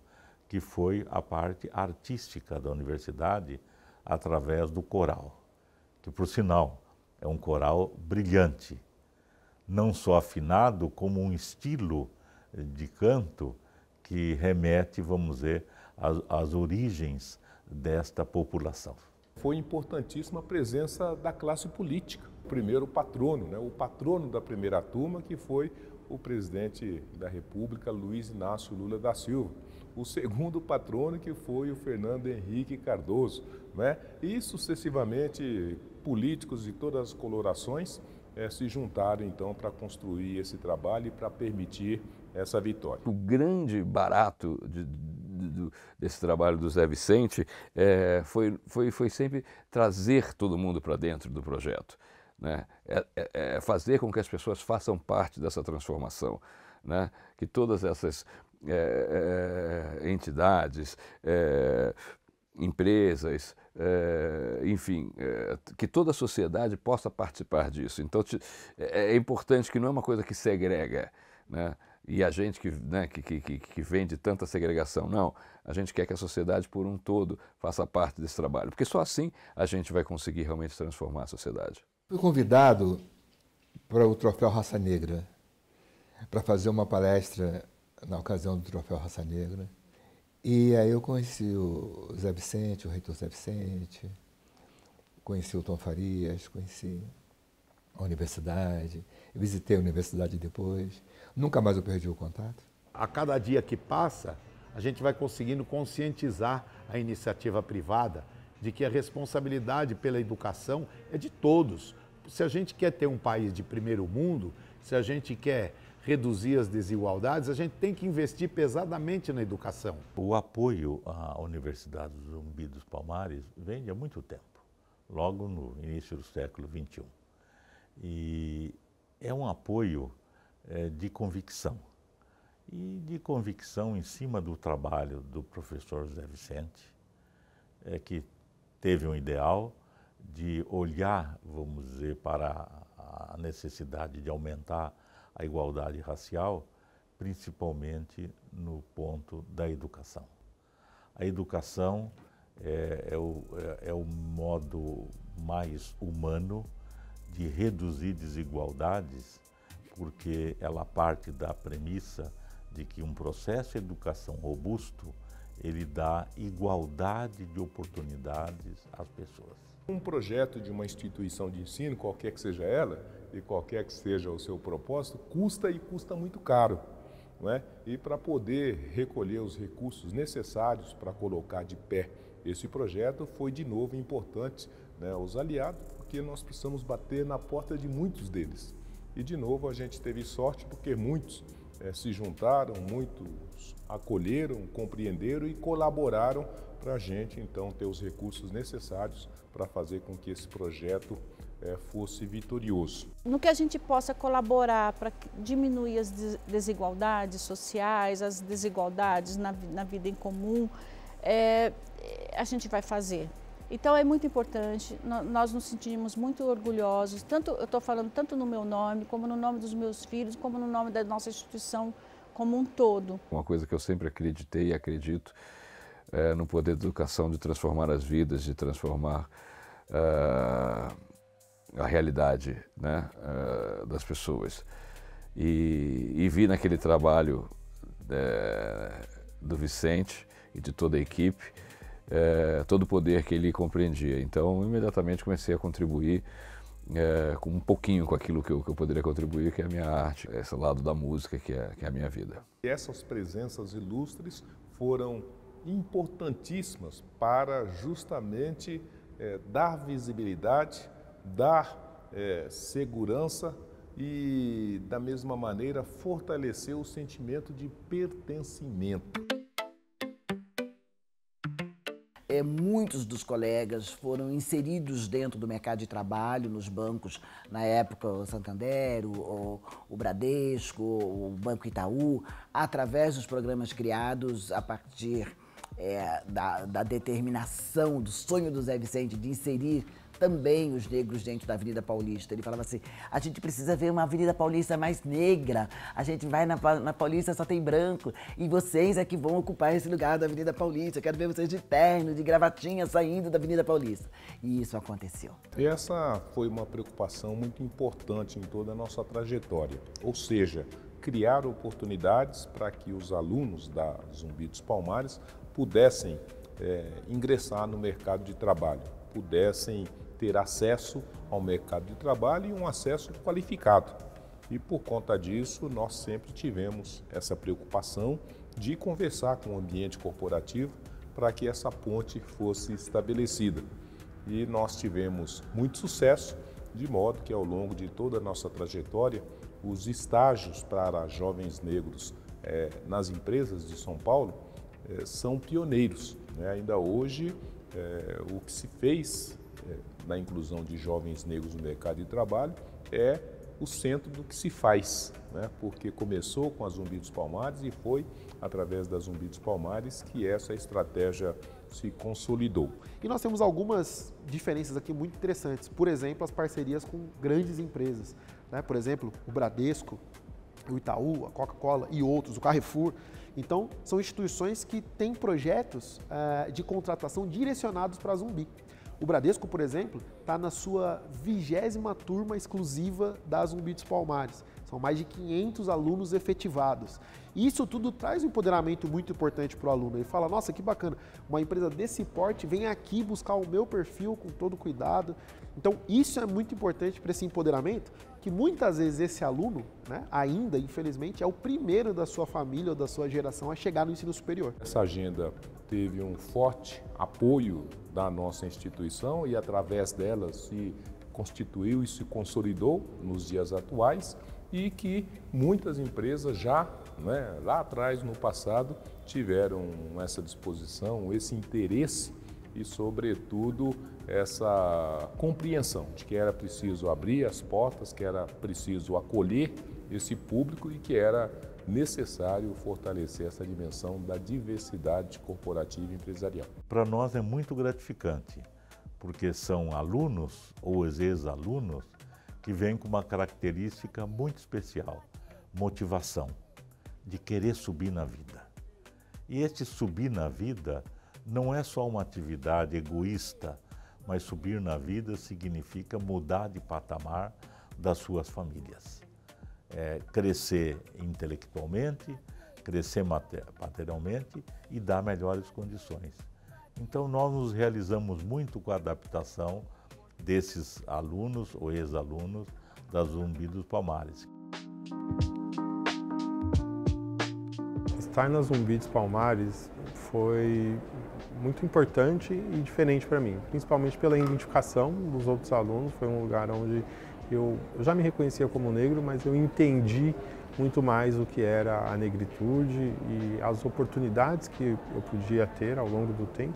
que foi a parte artística da universidade, através do coral, que, por sinal, é um coral brilhante, não só afinado, como um estilo de canto que remete, vamos dizer, às origens desta população. Foi importantíssima a presença da classe política. O primeiro patrono, o patrono da primeira turma, que foi o presidente da República, Luiz Inácio Lula da Silva. O segundo patrono, que foi o Fernando Henrique Cardoso, E sucessivamente políticos de todas as colorações se juntaram então para construir esse trabalho e para permitir essa vitória. O grande barato desse trabalho do Zé Vicente foi sempre trazer todo mundo para dentro do projeto, né? Fazer com que as pessoas façam parte dessa transformação, né? Que todas essas entidades, empresas, enfim, que toda a sociedade possa participar disso. Então é importante que não é uma coisa que segrega, né? E a gente que vem de tanta segregação, não, a gente quer que a sociedade por um todo faça parte desse trabalho, porque só assim a gente vai conseguir realmente transformar a sociedade. Fui convidado para o Troféu Raça Negra, para fazer uma palestra na ocasião do Troféu Raça Negra. E aí eu conheci o Zé Vicente, o reitor Zé Vicente, conheci o Tom Farias, conheci a universidade, visitei a universidade depois. Nunca mais eu perdi o contato. A cada dia que passa, a gente vai conseguindo conscientizar a iniciativa privada de que a responsabilidade pela educação é de todos. Se a gente quer ter um país de primeiro mundo, se a gente quer reduzir as desigualdades, a gente tem que investir pesadamente na educação. O apoio à Universidade do Zumbi dos Palmares vem de há muito tempo, logo no início do século XXI. E é um apoio de convicção. E de convicção em cima do trabalho do professor Zé Vicente, que teve um ideal de olhar, vamos dizer, para a necessidade de aumentar a igualdade racial, principalmente no ponto da educação. A educação é o modo mais humano de reduzir desigualdades, porque ela parte da premissa de que um processo de educação robusto, ele dá igualdade de oportunidades às pessoas. Um projeto de uma instituição de ensino, qualquer que seja ela, e qualquer que seja o seu propósito, custa muito caro, não é? E para poder recolher os recursos necessários para colocar de pé esse projeto, foi de novo importante, né, os aliados, porque nós precisamos bater na porta de muitos deles. E de novo a gente teve sorte porque muitos se juntaram, muitos acolheram, compreenderam e colaboraram para a gente então ter os recursos necessários para fazer com que esse projeto fosse vitorioso. No que a gente possa colaborar para diminuir as desigualdades sociais, as desigualdades na vida em comum, a gente vai fazer. Então é muito importante, nós nos sentimos muito orgulhosos, eu estou falando tanto no meu nome, como no nome dos meus filhos, como no nome da nossa instituição como um todo. Uma coisa que eu sempre acreditei e acredito é no poder da educação de transformar as vidas, de transformar a realidade, né, das pessoas. E vi naquele trabalho do Vicente e de toda a equipe todo o poder que ele compreendia. Então, imediatamente comecei a contribuir com um pouquinho com aquilo que eu poderia contribuir, que é a minha arte, esse lado da música que é a minha vida. E essas presenças ilustres foram importantíssimas para justamente dar visibilidade, dar segurança e, da mesma maneira, fortalecer o sentimento de pertencimento. Muitos dos colegas foram inseridos dentro do mercado de trabalho, nos bancos, na época o Santander, o Bradesco, o Banco Itaú, através dos programas criados a partir da determinação, do sonho do Zé Vicente de inserir também os negros dentro da Avenida Paulista. Ele falava assim, a gente precisa ver uma Avenida Paulista mais negra, a gente vai na Paulista só tem branco, e vocês é que vão ocupar esse lugar da Avenida Paulista, eu quero ver vocês de terno, de gravatinha saindo da Avenida Paulista. E isso aconteceu. Essa foi uma preocupação muito importante em toda a nossa trajetória, ou seja, criar oportunidades para que os alunos da Zumbi dos Palmares pudessem ingressar no mercado de trabalho, pudessem ter acesso ao mercado de trabalho e um acesso qualificado. E por conta disso, nós sempre tivemos essa preocupação de conversar com o ambiente corporativo para que essa ponte fosse estabelecida. E nós tivemos muito sucesso, de modo que ao longo de toda a nossa trajetória, os estágios para jovens negros nas empresas de São Paulo são pioneiros, né? Ainda hoje, o que se fez na inclusão de jovens negros no mercado de trabalho é o centro do que se faz, né? Porque começou com a Zumbi dos Palmares e foi através da Zumbi dos Palmares que essa estratégia se consolidou. E nós temos algumas diferenças aqui muito interessantes. Por exemplo, as parcerias com grandes empresas, né? Por exemplo, o Bradesco, o Itaú, a Coca-Cola e outros, o Carrefour. Então, são instituições que têm projetos de contratação direcionados para a Zumbi. O Bradesco, por exemplo, está na sua 20ª turma exclusiva da Zumbi dos Palmares. São mais de 500 alunos efetivados. E isso tudo traz um empoderamento muito importante para o aluno. Ele fala, nossa, que bacana, uma empresa desse porte vem aqui buscar o meu perfil com todo cuidado. Então, isso é muito importante para esse empoderamento, que muitas vezes esse aluno, né, ainda, infelizmente, é o primeiro da sua família ou da sua geração a chegar no ensino superior. Essa agenda teve um forte apoio da nossa instituição e através dela se constituiu e se consolidou nos dias atuais e que muitas empresas já, né, lá atrás, no passado, tiveram essa disposição, esse interesse e, sobretudo, essa compreensão de que era preciso abrir as portas, que era preciso acolher esse público e que era necessário fortalecer essa dimensão da diversidade corporativa e empresarial. Para nós é muito gratificante, porque são alunos ou ex-alunos que vêm com uma característica muito especial, motivação, de querer subir na vida. E este subir na vida não é só uma atividade egoísta, mas subir na vida significa mudar de patamar das suas famílias. Crescer intelectualmente, crescer materialmente e dar melhores condições. Então nós nos realizamos muito com a adaptação desses alunos ou ex-alunos da Zumbi dos Palmares. Estar na Zumbi dos Palmares foi muito importante e diferente para mim, principalmente pela identificação dos outros alunos. Foi um lugar onde eu já me reconhecia como negro, mas eu entendi muito mais o que era a negritude e as oportunidades que eu podia ter ao longo do tempo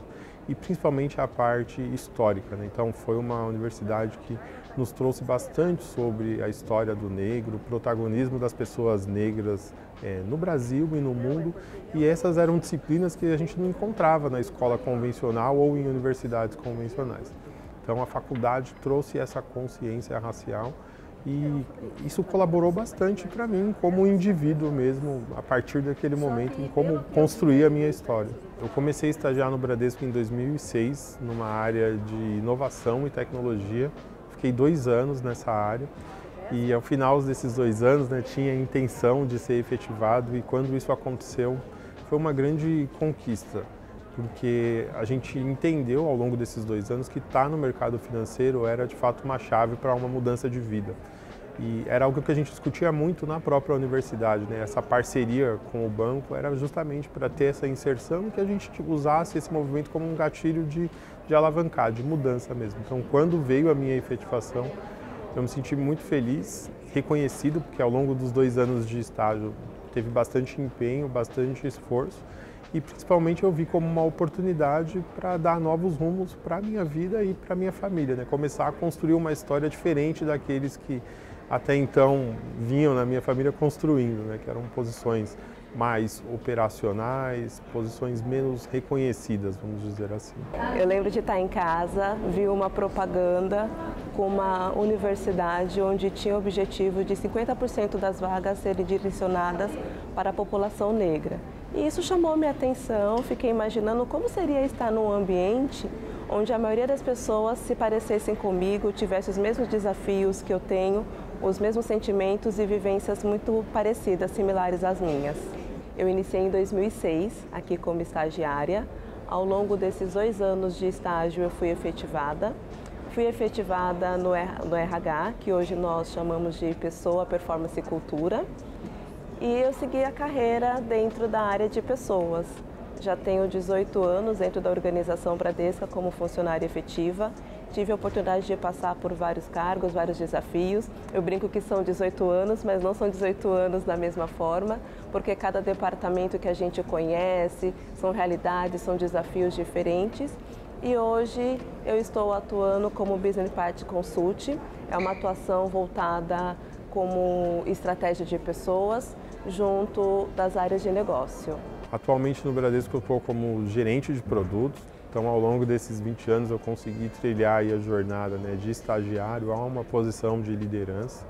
e principalmente a parte histórica, né? Então foi uma universidade que nos trouxe bastante sobre a história do negro, o protagonismo das pessoas negras no Brasil e no mundo, e essas eram disciplinas que a gente não encontrava na escola convencional ou em universidades convencionais. Então a faculdade trouxe essa consciência racial e isso colaborou bastante para mim como indivíduo mesmo, a partir daquele momento, em como construir a minha história. Eu comecei a estagiar no Bradesco em 2006, numa área de inovação e tecnologia. Fiquei 2 anos nessa área e ao final desses 2 anos, né, tinha a intenção de ser efetivado, e quando isso aconteceu foi uma grande conquista, porque a gente entendeu ao longo desses 2 anos que estar no mercado financeiro era de fato uma chave para uma mudança de vida. E era algo que a gente discutia muito na própria universidade, né? Essa parceria com o banco era justamente para ter essa inserção, que a gente usasse esse movimento como um gatilho de alavancar, de mudança mesmo. Então, quando veio a minha efetivação, eu me senti muito feliz, reconhecido, porque ao longo dos 2 anos de estágio teve bastante empenho, bastante esforço, e principalmente eu vi como uma oportunidade para dar novos rumos para a minha vida e para a minha família, né? Começar a construir uma história diferente daqueles que até então vinham na minha família construindo, né? Que eram posições mais operacionais, posições menos reconhecidas, vamos dizer assim. Eu lembro de estar em casa, vi uma propaganda com uma universidade onde tinha o objetivo de 50% das vagas serem direcionadas para a população negra. E isso chamou minha atenção, fiquei imaginando como seria estar num ambiente onde a maioria das pessoas se parecessem comigo, tivesse os mesmos desafios que eu tenho, os mesmos sentimentos e vivências muito parecidas, similares às minhas. Eu iniciei em 2006, aqui como estagiária. Ao longo desses 2 anos de estágio eu fui efetivada. Fui efetivada no RH, que hoje nós chamamos de Pessoa, Performance e Cultura. E eu segui a carreira dentro da área de pessoas. Já tenho 18 anos dentro da organização Bradesca como funcionária efetiva. Tive a oportunidade de passar por vários cargos, vários desafios. Eu brinco que são 18 anos, mas não são 18 anos da mesma forma, porque cada departamento que a gente conhece são realidades, são desafios diferentes. E hoje eu estou atuando como Business Partner Consult. É uma atuação voltada como estratégia de pessoas junto das áreas de negócio. Atualmente no Bradesco eu estou como gerente de produtos. Então, ao longo desses 20 anos, eu consegui trilhar aí a jornada, né, de estagiário a uma posição de liderança.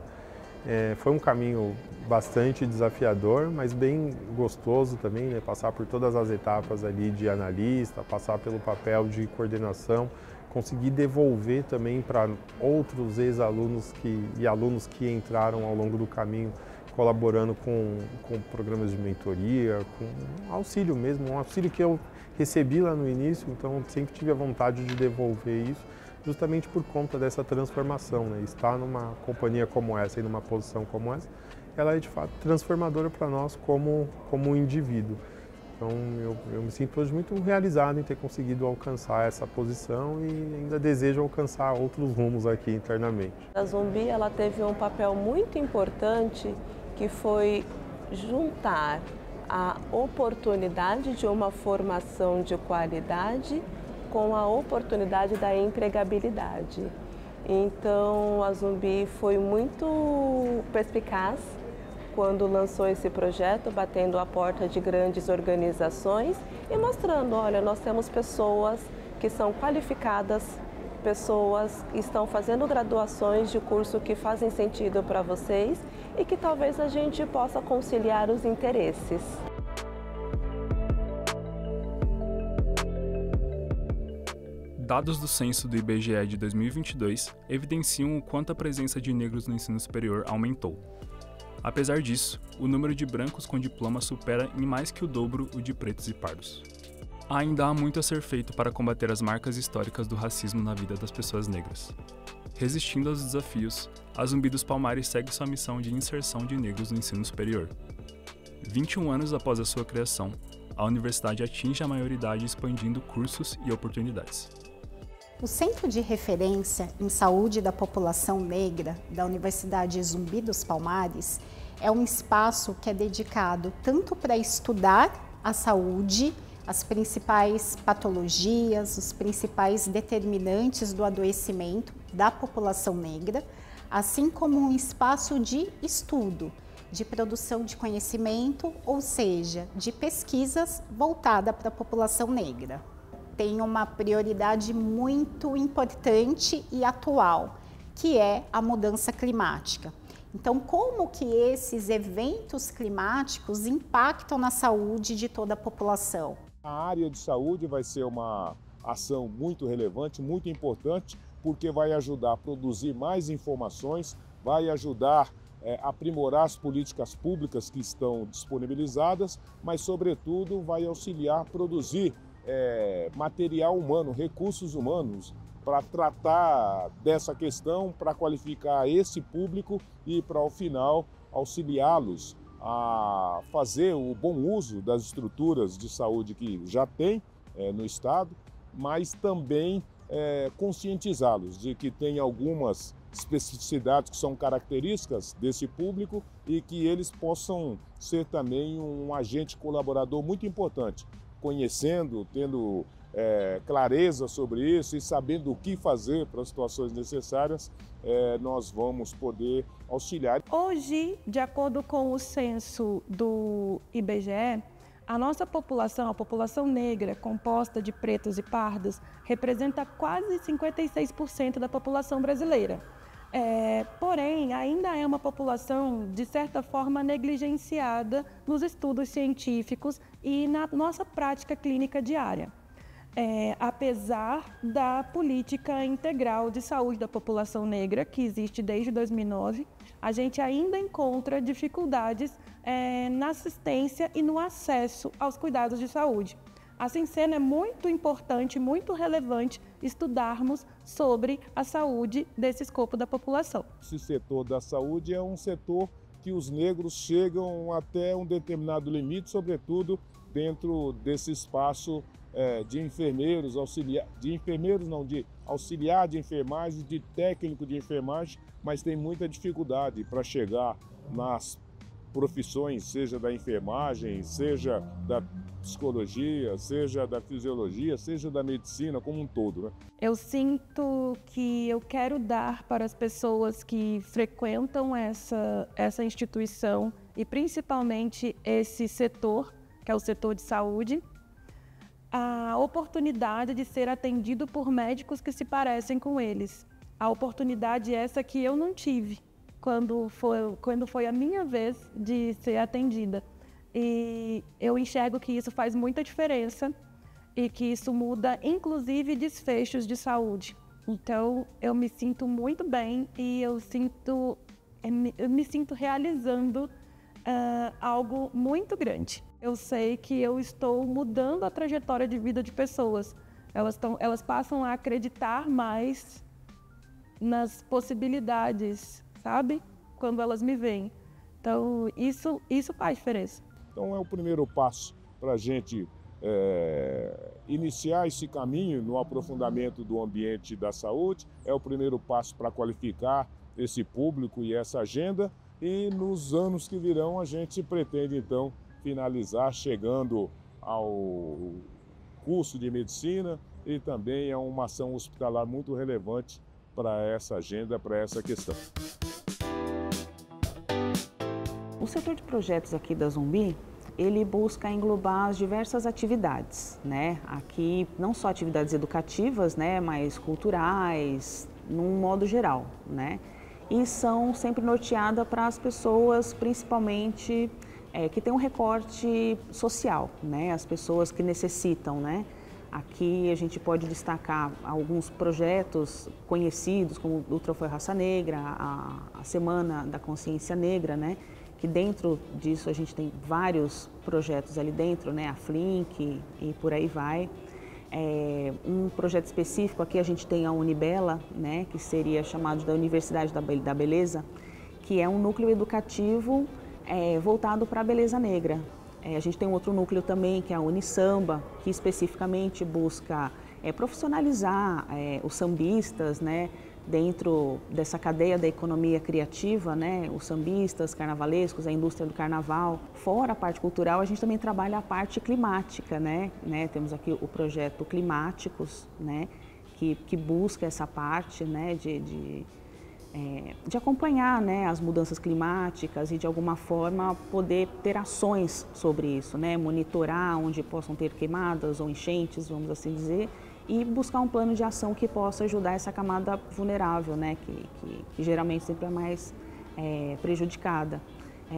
Foi um caminho bastante desafiador, mas bem gostoso também, né, passar por todas as etapas ali de analista, passar pelo papel de coordenação, conseguir devolver também para outros ex-alunos e alunos que entraram ao longo do caminho, colaborando com programas de mentoria, com auxílio mesmo, um auxílio que eu recebi lá no início, então sempre tive a vontade de devolver isso, justamente por conta dessa transformação, né? Estar numa companhia como essa e numa posição como essa, ela é de fato transformadora para nós como indivíduo. Então eu me sinto hoje muito realizado em ter conseguido alcançar essa posição e ainda desejo alcançar outros rumos aqui internamente. A Zumbi ela teve um papel muito importante que foi juntar a oportunidade de uma formação de qualidade com a oportunidade da empregabilidade. Então, a Zumbi foi muito perspicaz quando lançou esse projeto, batendo a porta de grandes organizações e mostrando, olha, nós temos pessoas que são qualificadas, pessoas que estão fazendo graduações de curso que fazem sentido para vocês e que talvez a gente possa conciliar os interesses. Dados do censo do IBGE de 2022 evidenciam o quanto a presença de negros no ensino superior aumentou. Apesar disso, o número de brancos com diploma supera em mais que o dobro o de pretos e pardos. Ainda há muito a ser feito para combater as marcas históricas do racismo na vida das pessoas negras. Resistindo aos desafios, a Zumbi dos Palmares segue sua missão de inserção de negros no ensino superior. 21 anos após a sua criação, a universidade atinge a maioridade expandindo cursos e oportunidades. O Centro de Referência em Saúde da População Negra da Universidade Zumbi dos Palmares é um espaço que é dedicado tanto para estudar a saúde, as principais patologias, os principais determinantes do adoecimento da população negra, assim como um espaço de estudo, de produção de conhecimento, ou seja, de pesquisas voltada para a população negra. Tem uma prioridade muito importante e atual, que é a mudança climática. Então, como que esses eventos climáticos impactam na saúde de toda a população? A área de saúde vai ser uma ação muito relevante, muito importante, porque vai ajudar a produzir mais informações, vai ajudar a aprimorar as políticas públicas que estão disponibilizadas, mas, sobretudo, vai auxiliar a produzir material humano, recursos humanos, para tratar dessa questão, para qualificar esse público e, para, ao final, auxiliá-los a fazer o bom uso das estruturas de saúde que já tem no Estado, mas também conscientizá-los de que tem algumas especificidades que são características desse público e que eles possam ser também um agente colaborador muito importante conhecendo, tendo clareza sobre isso e sabendo o que fazer para as situações necessárias, nós vamos poder auxiliar. Hoje, de acordo com o censo do IBGE, a nossa população, a população negra, composta de pretos e pardos, representa quase 56% da população brasileira. Porém, ainda é uma população, de certa forma, negligenciada nos estudos científicos e na nossa prática clínica diária. Apesar da política integral de saúde da população negra, que existe desde 2009, a gente ainda encontra dificuldades na assistência e no acesso aos cuidados de saúde. Assim sendo, é muito importante, muito relevante estudarmos sobre a saúde desse escopo da população. Esse setor da saúde é um setor que os negros chegam até um determinado limite, sobretudo dentro desse espaço de enfermeiros, de auxiliar de enfermagem, de técnico de enfermagem, mas tem muita dificuldade para chegar nas profissões, seja da enfermagem, seja da psicologia, seja da fisiologia, seja da medicina como um todo, né? Eu sinto que eu quero dar para as pessoas que frequentam essa instituição e principalmente esse setor, que é o setor de saúde, a oportunidade de ser atendido por médicos que se parecem com eles. A oportunidade essa que eu não tive quando foi a minha vez de ser atendida. E eu enxergo que isso faz muita diferença e que isso muda, inclusive, desfechos de saúde. Então, eu me sinto muito bem e eu me sinto realizando algo muito grande. Eu sei que eu estou mudando a trajetória de vida de pessoas. Elas passam a acreditar mais nas possibilidades, sabe? Quando elas me veem. Então, isso faz diferença. Então, é o primeiro passo para a gente iniciar esse caminho no aprofundamento do ambiente da saúde. É o primeiro passo para qualificar esse público e essa agenda. E nos anos que virão, a gente pretende, então, finalizar chegando ao curso de medicina e também a uma ação hospitalar muito relevante para essa agenda, para essa questão. O setor de projetos aqui da Zumbi, ele busca englobar as diversas atividades, né? Aqui não só atividades educativas, né, mas culturais, num modo geral, né? E são sempre norteadas para as pessoas, principalmente que tem um recorte social, né? As pessoas que necessitam, né? Aqui a gente pode destacar alguns projetos conhecidos, como o Troféu Raça Negra, a Semana da Consciência Negra, né? Que dentro disso a gente tem vários projetos ali dentro, né? A Flink e por aí vai. Um projeto específico aqui a gente tem a Unibela, né? Que seria chamado da Universidade da Beleza, que é um núcleo educativo voltado para a beleza negra. A gente tem um outro núcleo também, que é a Unisamba, que especificamente busca profissionalizar os sambistas, né, dentro dessa cadeia da economia criativa, né, os sambistas, carnavalescos, a indústria do carnaval. Fora a parte cultural, a gente também trabalha a parte climática, né? Temos aqui o projeto Climáticos, né, que busca essa parte, né, de acompanhar, né, as mudanças climáticas e de alguma forma poder ter ações sobre isso, né, monitorar onde possam ter queimadas ou enchentes, vamos assim dizer, e buscar um plano de ação que possa ajudar essa camada vulnerável, né, que geralmente sempre é mais prejudicada.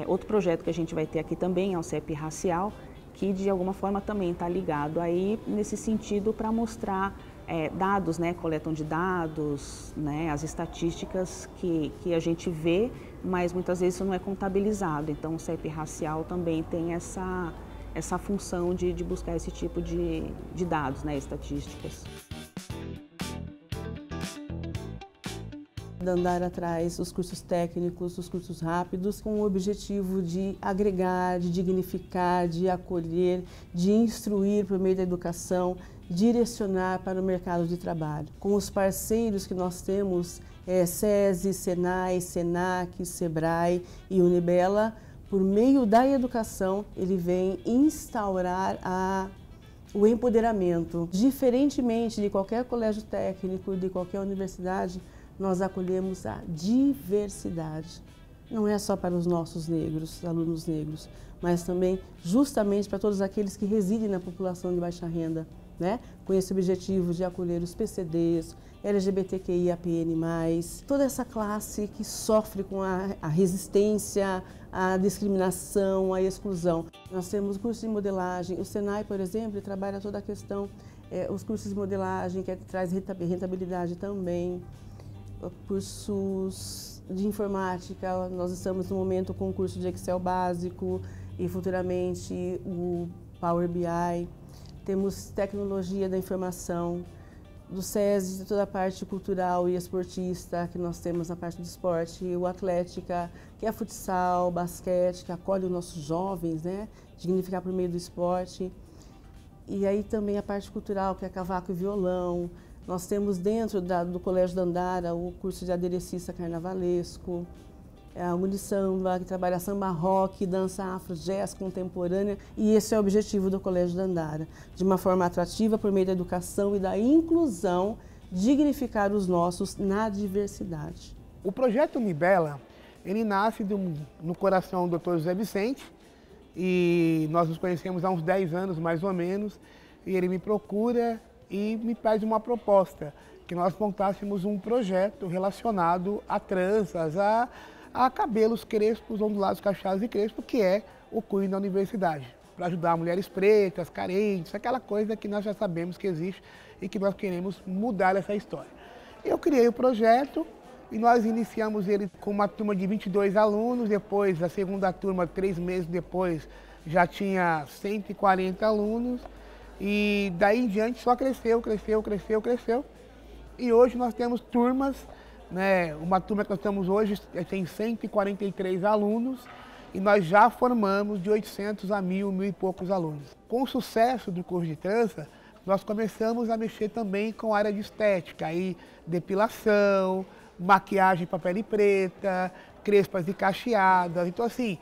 Outro projeto que a gente vai ter aqui também é o CEP Racial, que de alguma forma também está ligado aí nesse sentido para mostrar dados, né, coletam de dados, né, as estatísticas que a gente vê, mas muitas vezes isso não é contabilizado. Então o CEP Racial também tem essa função de buscar esse tipo de dados, né, estatísticas. Andar atrás dos cursos técnicos, dos cursos rápidos, com o objetivo de agregar, de dignificar, de acolher, de instruir por meio da educação, direcionar para o mercado de trabalho. Com os parceiros que nós temos, SESI, SENAI, SENAC, SEBRAE e Unibela, por meio da educação, ele vem instaurar o empoderamento. Diferentemente de qualquer colégio técnico, de qualquer universidade, nós acolhemos a diversidade. Não é só para os nossos negros, alunos negros, mas também justamente para todos aqueles que residem na população de baixa renda, né? Com esse objetivo de acolher os PCDs, LGBTQIAPN+, toda essa classe que sofre com a resistência, a discriminação, a exclusão. Nós temos cursos de modelagem, o Senai, por exemplo, trabalha toda a questão, os cursos de modelagem, que traz rentabilidade também, cursos de informática, nós estamos no momento com o curso de Excel básico e futuramente o Power BI. Temos tecnologia da informação, do SESI, toda a parte cultural e esportista que nós temos na parte do esporte, o Atlética, que é futsal, basquete, que acolhe os nossos jovens, né? Dignificar por meio do esporte. E aí também a parte cultural, que é cavaco e violão. Nós temos dentro do Colégio Dandara o curso de aderecista carnavalesco, a Unisamba, que trabalha samba rock, dança afro, jazz contemporânea, e esse é o objetivo do Colégio Dandara, de uma forma atrativa por meio da educação e da inclusão, dignificar os nossos na diversidade. O projeto Unibela, ele nasce no coração do Dr. José Vicente, e nós nos conhecemos há uns 10 anos, mais ou menos, e ele me procura e me pede uma proposta, que nós montássemos um projeto relacionado a tranças, a cabelos crespos, ondulados, cacheados e crespos, que é o cunho da universidade, para ajudar mulheres pretas, carentes, aquela coisa que nós já sabemos que existe e que nós queremos mudar essa história. Eu criei o projeto e nós iniciamos ele com uma turma de 22 alunos, depois a segunda turma, 3 meses depois, já tinha 140 alunos e daí em diante só cresceu. E hoje nós temos turmas, né, uma turma que nós estamos hoje tem 143 alunos e nós já formamos de 800 a 1.000 e poucos alunos. Com o sucesso do curso de trança, nós começamos a mexer também com a área de estética, aí depilação, maquiagem para pele preta, crespas e cacheadas. Então assim,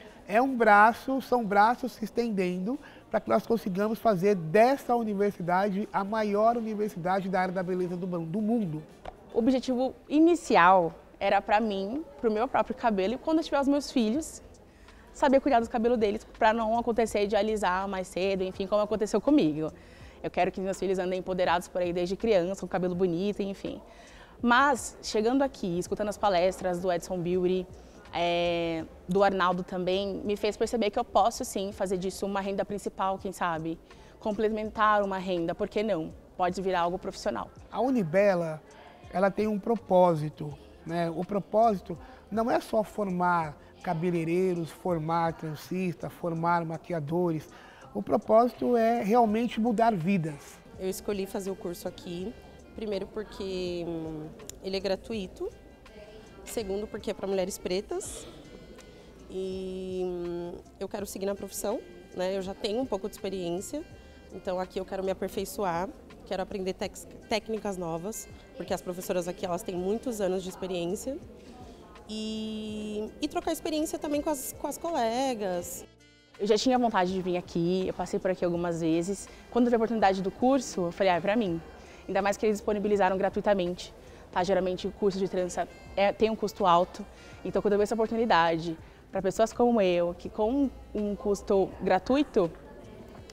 são braços se estendendo para que nós consigamos fazer dessa universidade a maior universidade da área da beleza do mundo. O objetivo inicial era para mim, para o meu próprio cabelo, e quando eu tiver os meus filhos, saber cuidar dos cabelos deles para não acontecer de alisar mais cedo, enfim, como aconteceu comigo. Eu quero que meus filhos andem empoderados por aí desde criança, com cabelo bonito, enfim. Mas, chegando aqui, escutando as palestras do Edson Beauty, do Arnaldo também, me fez perceber que eu posso sim fazer disso uma renda principal, quem sabe? Complementar uma renda, por que não? Pode virar algo profissional. A Unibela, ela tem um propósito, né? O propósito não é só formar cabeleireiros, formar trancistas, formar maquiadores. O propósito é realmente mudar vidas. Eu escolhi fazer o curso aqui, primeiro porque ele é gratuito, segundo porque é para mulheres pretas e eu quero seguir na profissão, né? Eu já tenho um pouco de experiência, então aqui eu quero me aperfeiçoar. Quero aprender técnicas novas, porque as professoras aqui elas têm muitos anos de experiência e trocar experiência também com as colegas. Eu já tinha vontade de vir aqui, eu passei por aqui algumas vezes. Quando teve a oportunidade do curso, eu falei, é para mim. Ainda mais que eles disponibilizaram gratuitamente. Tá? Geralmente o curso de trança tem um custo alto, então quando eu vi essa oportunidade para pessoas como eu, que com um custo gratuito,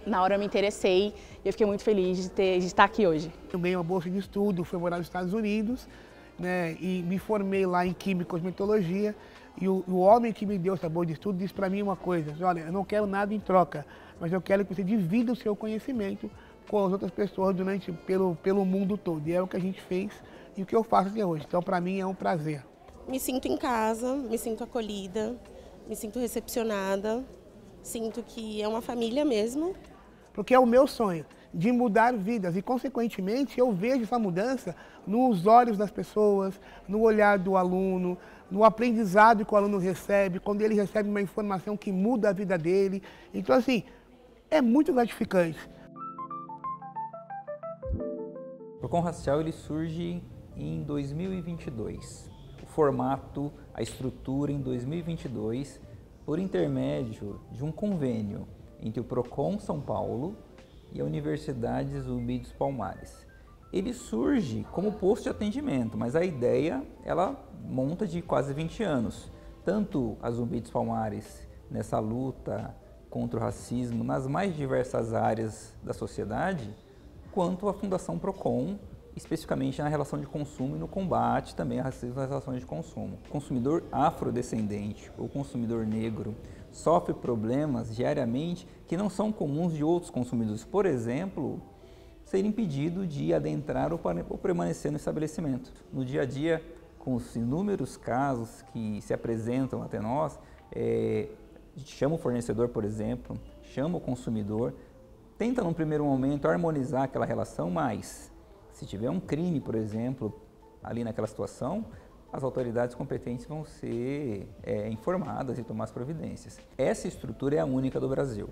na hora eu me interessei e eu fiquei muito feliz de estar aqui hoje. Eu ganhei uma bolsa de estudo, fui morar nos Estados Unidos, né, e me formei lá em Química e Cosmetologia. E o homem que me deu essa bolsa de estudo disse para mim uma coisa, olha, eu não quero nada em troca, mas eu quero que você divida o seu conhecimento com as outras pessoas pelo mundo todo. E é o que a gente fez e o que eu faço até hoje. Então, para mim, é um prazer. Me sinto em casa, me sinto acolhida, me sinto recepcionada, sinto que é uma família mesmo. Porque é o meu sonho de mudar vidas e, consequentemente, eu vejo essa mudança nos olhos das pessoas, no olhar do aluno, no aprendizado que o aluno recebe, quando ele recebe uma informação que muda a vida dele. Então, assim, é muito gratificante. O Procon Racial ele surge em 2022. O formato, a estrutura em 2022, por intermédio de um convênio entre o Procon São Paulo e a Universidade Zumbi dos Palmares. Ele surge como posto de atendimento, mas a ideia ela monta de quase 20 anos. Tanto a Zumbi dos Palmares nessa luta contra o racismo nas mais diversas áreas da sociedade, quanto a Fundação Procon, especificamente na relação de consumo e no combate também ao racismo nas relações de consumo. O consumidor afrodescendente ou consumidor negro sofre problemas diariamente que não são comuns de outros consumidores. Por exemplo, ser impedido de adentrar ou permanecer no estabelecimento. No dia a dia, com os inúmeros casos que se apresentam até nós, a gente chama o fornecedor, por exemplo, chama o consumidor, tenta num primeiro momento harmonizar aquela relação, mas se tiver um crime, por exemplo, ali naquela situação, as autoridades competentes vão ser informadas e tomar as providências. Essa estrutura é a única do Brasil.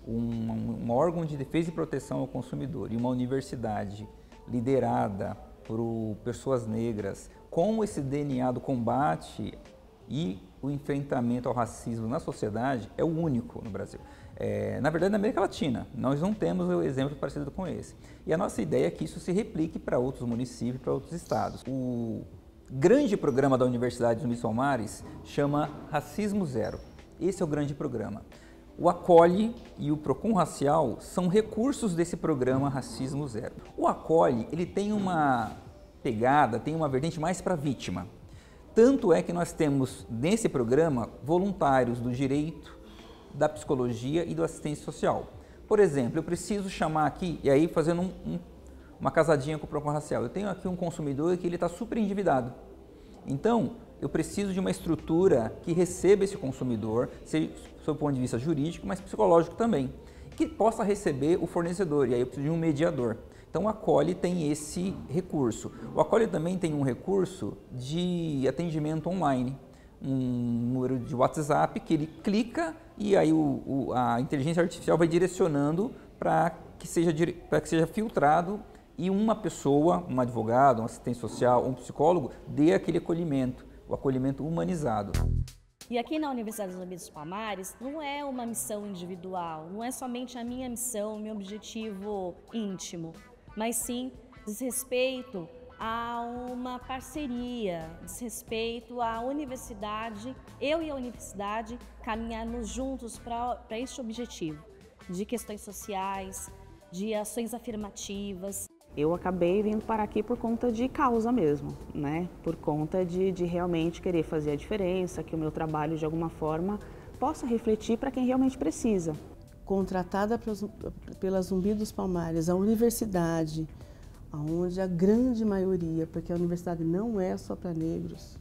Um órgão de defesa e proteção ao consumidor e uma universidade liderada por pessoas negras com esse DNA do combate e o enfrentamento ao racismo na sociedade é o único no Brasil. Na verdade, na América Latina, nós não temos um exemplo parecido com esse. E a nossa ideia é que isso se replique para outros municípios, para outros estados. O grande programa da Universidade Zumbi dos Palmares chama Racismo Zero. Esse é o grande programa. O Acolhe e o Procon Racial são recursos desse programa Racismo Zero. O Acolhe, ele tem uma pegada, tem uma vertente mais para a vítima. Tanto é que nós temos nesse programa voluntários do direito, da psicologia e do assistência social. Por exemplo, eu preciso chamar aqui, e aí fazendo uma casadinha com o Procon Racial, eu tenho aqui um consumidor que ele está super endividado. Então, eu preciso de uma estrutura que receba esse consumidor, seja sob o ponto de vista jurídico, mas psicológico também, que possa receber o fornecedor, e aí eu preciso de um mediador. Então, o Acolhe tem esse recurso. O Acolhe também tem um recurso de atendimento online, um número de WhatsApp que ele clica e aí a inteligência artificial vai direcionando para que seja filtrado e uma pessoa, um advogado, um assistente social, um psicólogo, dê aquele acolhimento, o acolhimento humanizado. E aqui na Universidade Zumbi dos Palmares não é uma missão individual, não é somente a minha missão, o meu objetivo íntimo, mas sim diz respeito a uma parceria, diz respeito à universidade, eu e a universidade caminharmos juntos para este objetivo de questões sociais, de ações afirmativas. Eu acabei vindo para aqui por conta de causa mesmo, né? Por conta de realmente querer fazer a diferença, que o meu trabalho de alguma forma possa refletir para quem realmente precisa. Contratada pela Zumbi dos Palmares, a universidade, onde a grande maioria, porque a universidade não é só para negros,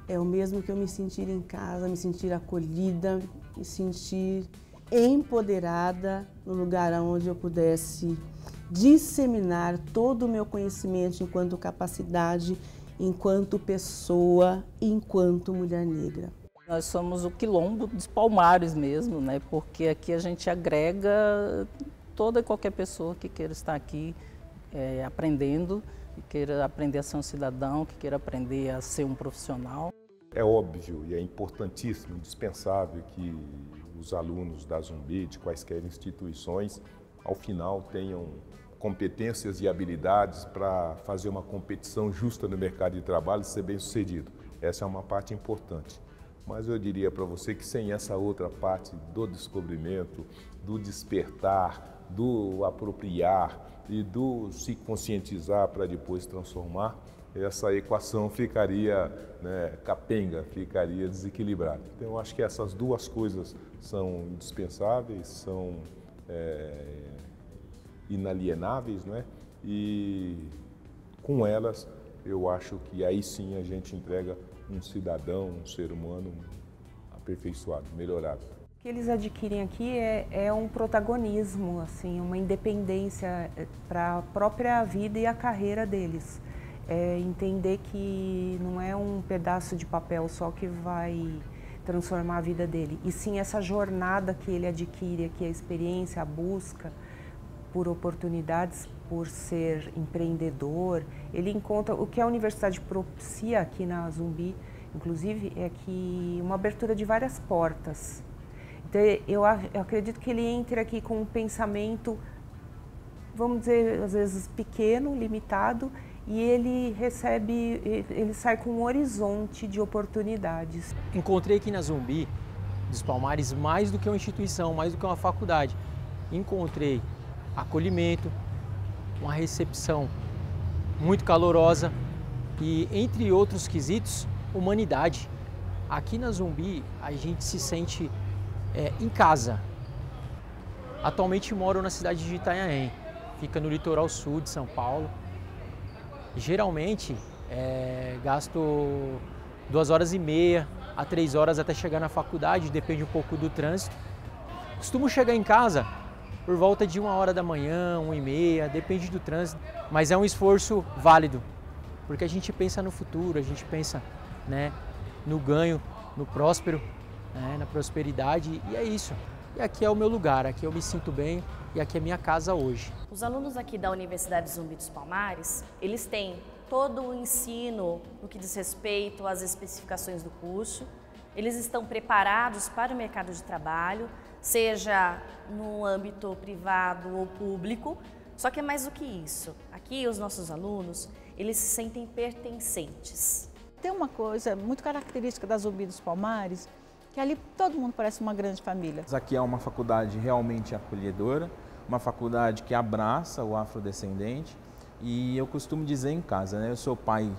é o mesmo que eu me sentir em casa, me sentir acolhida, me sentir empoderada no lugar onde eu pudesse disseminar todo o meu conhecimento enquanto capacidade, enquanto pessoa, enquanto mulher negra. Nós somos o quilombo dos Palmares mesmo, né? Porque aqui a gente agrega toda e qualquer pessoa que queira estar aqui aprendendo, que queira aprender a ser um cidadão, que queira aprender a ser um profissional. É óbvio e é importantíssimo, indispensável que os alunos da Zumbi, de quaisquer instituições, ao final tenham competências e habilidades para fazer uma competição justa no mercado de trabalho e ser bem-sucedido. Essa é uma parte importante. Mas eu diria para você que sem essa outra parte do descobrimento, do despertar, do apropriar e do se conscientizar para depois transformar, essa equação ficaria capenga, ficaria desequilibrada. Então eu acho que essas duas coisas são indispensáveis, são inalienáveis, não é? E com elas eu acho que aí sim a gente entrega um cidadão, um ser humano aperfeiçoado, melhorado. O que eles adquirem aqui é um protagonismo, assim, uma independência para a própria vida e a carreira deles. Entender que não é um pedaço de papel só que vai transformar a vida dele, e sim essa jornada que ele adquire aqui, a experiência, a busca por oportunidades, por ser empreendedor. Ele encontra, o que a universidade propicia aqui na Zumbi, inclusive, é que uma abertura de várias portas. Então, eu acredito que ele entre aqui com um pensamento vamos dizer, às vezes pequeno, limitado, e ele sai com um horizonte de oportunidades. Encontrei aqui na Zumbi dos Palmares mais do que uma instituição, mais do que uma faculdade. Encontrei acolhimento, uma recepção muito calorosa e, entre outros quesitos, humanidade. Aqui na Zumbi a gente se sente em casa. Atualmente moro na cidade de Itanhaém, fica no litoral sul de São Paulo. Geralmente gasto 2h30 a 3 horas até chegar na faculdade, depende um pouco do trânsito. Costumo chegar em casa por volta de 1h da manhã, 1h30, depende do trânsito, mas é um esforço válido, porque a gente pensa no futuro, a gente pensa, né, no ganho, no próspero, né, na prosperidade, e é isso. E aqui é o meu lugar, aqui eu me sinto bem e aqui é minha casa hoje. Os alunos aqui da Universidade Zumbi dos Palmares, eles têm todo o ensino no que diz respeito às especificações do curso. Eles estão preparados para o mercado de trabalho, seja no âmbito privado ou público. Só que é mais do que isso. Aqui os nossos alunos, eles se sentem pertencentes. Tem uma coisa muito característica da Zumbi dos Palmares, que ali todo mundo parece uma grande família. Aqui é uma faculdade realmente acolhedora, uma faculdade que abraça o afrodescendente. E eu costumo dizer em casa, né? Eu sou pai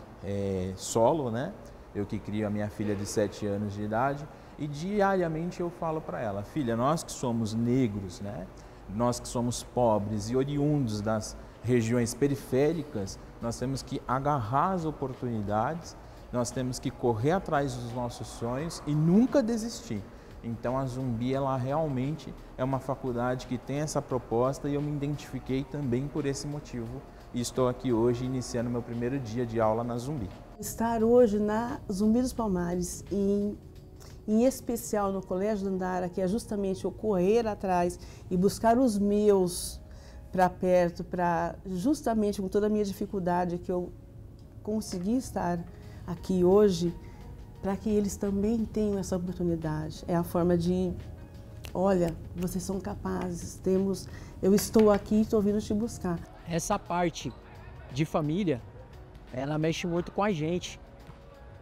solo, né? Eu que crio a minha filha de 7 anos de idade, e diariamente eu falo para ela: filha, nós que somos negros, né? Nós que somos pobres e oriundos das regiões periféricas, nós temos que agarrar as oportunidades, nós temos que correr atrás dos nossos sonhos e nunca desistir. Então a Zumbi, ela realmente é uma faculdade que tem essa proposta e eu me identifiquei também por esse motivo. E estou aqui hoje iniciando meu primeiro dia de aula na Zumbi. Estar hoje na Zumbi dos Palmares, em especial no Colégio Dandara, que é justamente eu correr atrás e buscar os meus para perto, para justamente com toda a minha dificuldade que eu consegui estar aqui hoje, para que eles também tenham essa oportunidade. É a forma de, olha, vocês são capazes, eu estou aqui e estou vindo te buscar. Essa parte de família, ela mexe muito com a gente,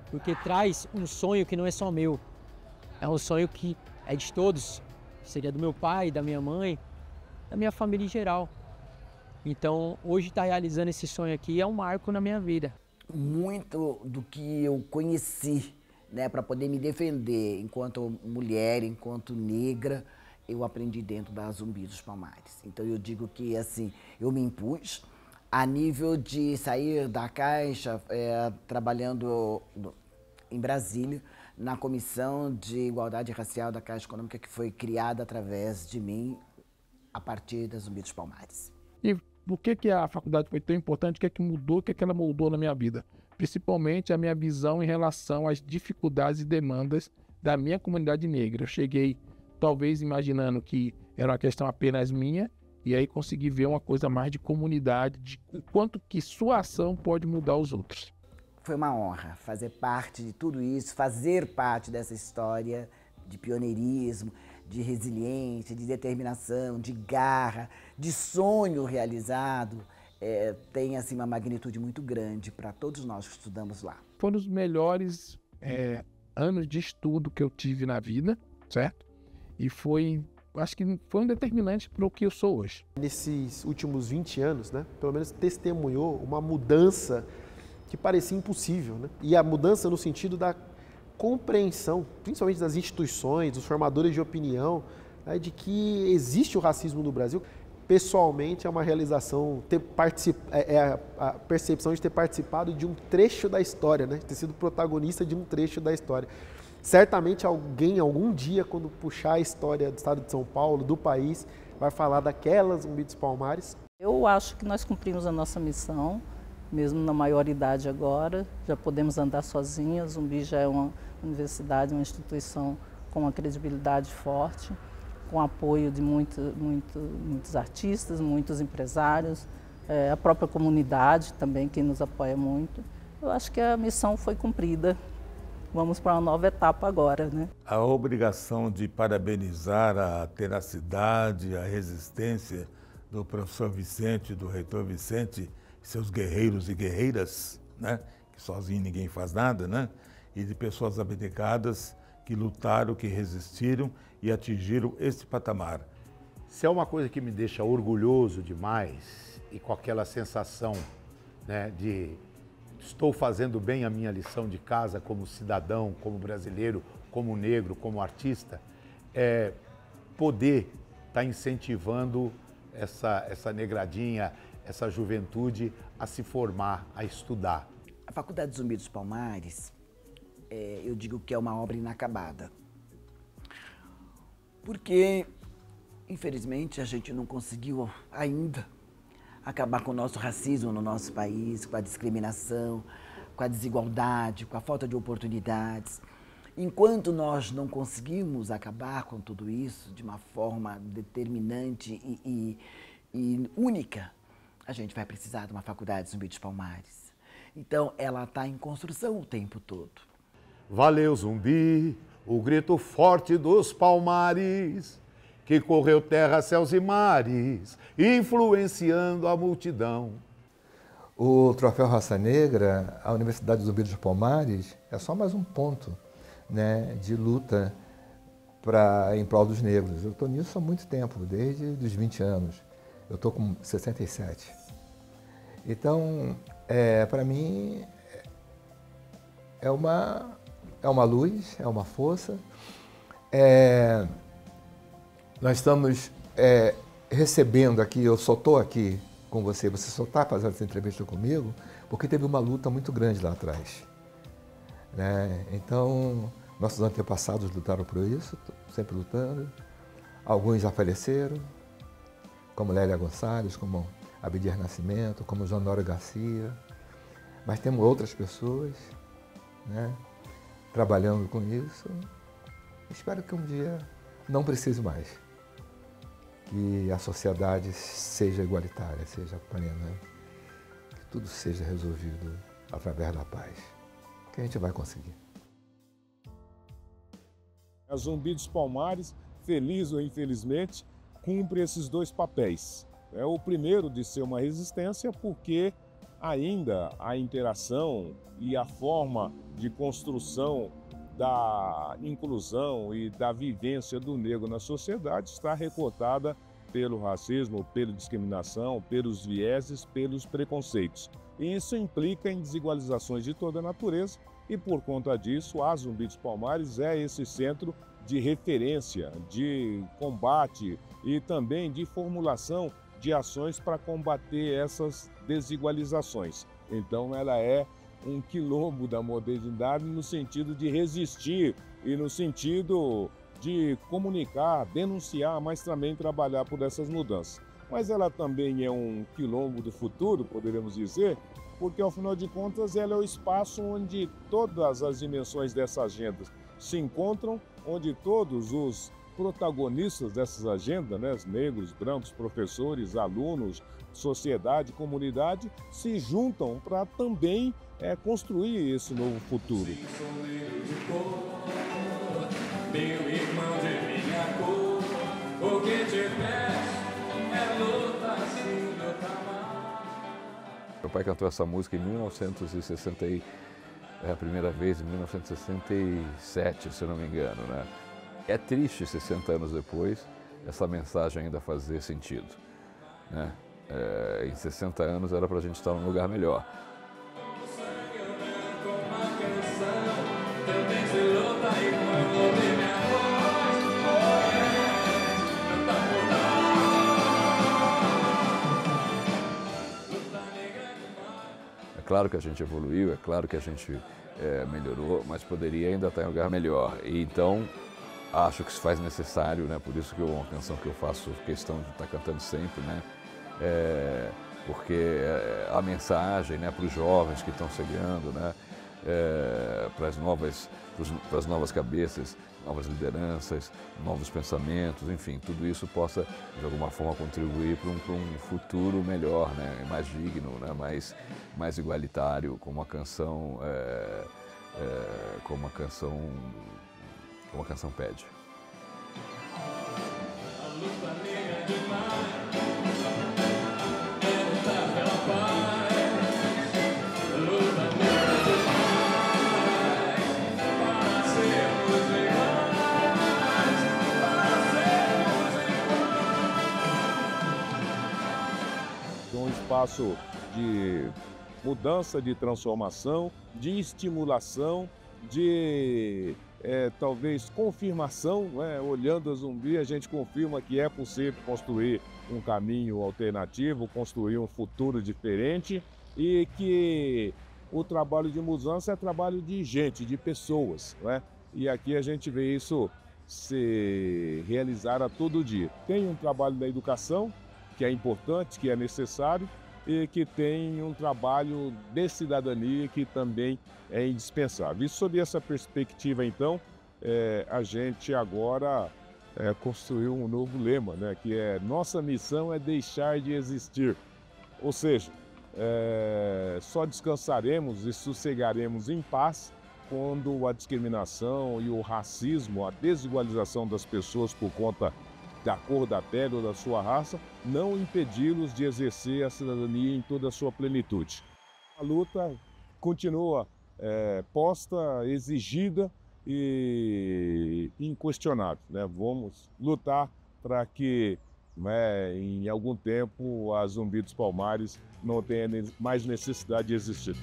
porque traz um sonho que não é só meu, é um sonho que é de todos, seria do meu pai, da minha mãe, da minha família em geral. Então, hoje estar realizando esse sonho aqui é um marco na minha vida. Muito do que eu conheci, né, para poder me defender enquanto mulher, enquanto negra, eu aprendi dentro da Zumbi dos Palmares. Então eu digo que assim, eu me impus a nível de sair da caixa, trabalhando em Brasília, na Comissão de Igualdade Racial da Caixa Econômica, que foi criada através de mim, a partir da Zumbi dos Palmares. E por que a faculdade foi tão importante? O que mudou? O que ela moldou na minha vida? Principalmente a minha visão em relação às dificuldades e demandas da minha comunidade negra. Eu cheguei talvez imaginando que era uma questão apenas minha, e aí consegui ver uma coisa mais de comunidade, de o quanto que sua ação pode mudar os outros. Foi uma honra fazer parte de tudo isso, fazer parte dessa história de pioneirismo, de resiliência, de determinação, de garra, de sonho realizado. Tem assim, uma magnitude muito grande para todos nós que estudamos lá. Foram os melhores anos de estudo que eu tive na vida, certo? E acho que foi um determinante para o que eu sou hoje. Nesses últimos 20 anos, né, pelo menos testemunhou uma mudança que parecia impossível, né? E a mudança no sentido da compreensão, principalmente das instituições, dos formadores de opinião, né, de que existe o racismo no Brasil. Pessoalmente, é uma realização, a percepção de ter participado de um trecho da história, né, de ter sido protagonista de um trecho da história. Certamente alguém, algum dia, quando puxar a história do estado de São Paulo, do país, vai falar daquela Zumbi dos Palmares. Eu acho que nós cumprimos a nossa missão, mesmo na maioridade agora, já podemos andar sozinhos. Zumbi já é uma universidade, uma instituição com uma credibilidade forte, com apoio de muitos artistas, muitos empresários, a própria comunidade também, que nos apoia muito. Eu acho que a missão foi cumprida. Vamos para uma nova etapa agora, né? A obrigação de parabenizar a tenacidade, a resistência do professor Vicente, do reitor Vicente, seus guerreiros e guerreiras, né? Que sozinho ninguém faz nada, né? E de pessoas abnegadas que lutaram, que resistiram e atingiram esse patamar. Se é uma coisa que me deixa orgulhoso demais e com aquela sensação, né, de estou fazendo bem a minha lição de casa como cidadão, como brasileiro, como negro, como artista, é poder estar incentivando essa negradinha, essa juventude a se formar, a estudar. A Faculdade Zumbi dos Palmares, eu digo que é uma obra inacabada. Porque, infelizmente, a gente não conseguiu ainda acabar com o nosso racismo no nosso país, com a discriminação, com a desigualdade, com a falta de oportunidades. Enquanto nós não conseguimos acabar com tudo isso de uma forma determinante e única, a gente vai precisar de uma Faculdade Zumbi dos Palmares. Então, ela está em construção o tempo todo. Valeu, Zumbi, o grito forte dos Palmares, que correu terra, céus e mares, influenciando a multidão. O Troféu Raça Negra, a Universidade Zumbi dos Palmares, é só mais um ponto, né, de luta em prol dos negros. Eu estou nisso há muito tempo, desde os 20 anos. Eu estou com 67. Então, para mim, é uma luz, é uma força. Nós estamos recebendo aqui, eu só estou aqui com você, você só está fazendo essa entrevista comigo, porque teve uma luta muito grande lá atrás. Né? Então, nossos antepassados lutaram por isso, sempre lutando. Alguns já faleceram, como Lélia Gonçalves, como Abdias Nascimento, como João Nório Garcia. Mas temos outras pessoas, né, trabalhando com isso. Espero que um dia não precise mais. Que a sociedade seja igualitária, seja plena, que tudo seja resolvido através da paz, que a gente vai conseguir. A Zumbi dos Palmares, feliz ou infelizmente, cumpre esses dois papéis. É o primeiro de ser uma resistência, porque ainda a interação e a forma de construção da inclusão e da vivência do negro na sociedade está recortada pelo racismo, pela discriminação, pelos vieses, pelos preconceitos. E isso implica em desigualizações de toda a natureza e, por conta disso, a Zumbi dos Palmares é esse centro de referência, de combate e também de formulação de ações para combater essas desigualizações. Então, ela é um quilombo da modernidade no sentido de resistir e no sentido de comunicar, denunciar, mas também trabalhar por essas mudanças. Mas ela também é um quilombo do futuro, poderíamos dizer, porque, ao final de contas, ela é o espaço onde todas as dimensões dessa agenda se encontram, onde todos os protagonistas dessas agendas, né, os negros, brancos, professores, alunos, sociedade, comunidade, se juntam para também construir esse novo futuro. Meu irmão de minha cor, o que te é luta assim do tamanho. Meu pai cantou essa música em 1960, a primeira vez em 1967, se não me engano, né? É triste, 60 anos depois, essa mensagem ainda fazer sentido, né? Em 60 anos era para a gente estar num lugar melhor. É claro que a gente evoluiu, é claro que a gente melhorou, mas poderia ainda estar em um lugar melhor. E então, acho que se faz necessário, né? Por isso que é uma canção que eu faço questão de estar cantando sempre, né? Porque a mensagem, né, para os jovens que estão chegando, né, para as novas cabeças, novas lideranças, novos pensamentos, enfim, tudo isso possa, de alguma forma, contribuir para um futuro melhor, né, mais digno, né, mais igualitário, como a canção pede. A luta negra demais. espaço de mudança, de transformação, de estimulação, de talvez confirmação, né? Olhando a Zumbi, a gente confirma que é possível construir um caminho alternativo, construir um futuro diferente e que o trabalho de mudança é trabalho de gente, de pessoas, né? E aqui a gente vê isso se realizar a todo dia. Tem um trabalho da educação, que é importante, que é necessário, e que tem um trabalho de cidadania que também é indispensável. E sob essa perspectiva, então, a gente agora construiu um novo lema, né? Que é: nossa missão é deixar de existir. Ou seja, só descansaremos e sossegaremos em paz quando a discriminação e o racismo, a desigualização das pessoas por conta da cor da pele ou da sua raça, não impedi-los de exercer a cidadania em toda a sua plenitude. A luta continua posta, exigida e inquestionável, né? Vamos lutar para que, né, em algum tempo a Zumbi dos Palmares não tenha mais necessidade de existir.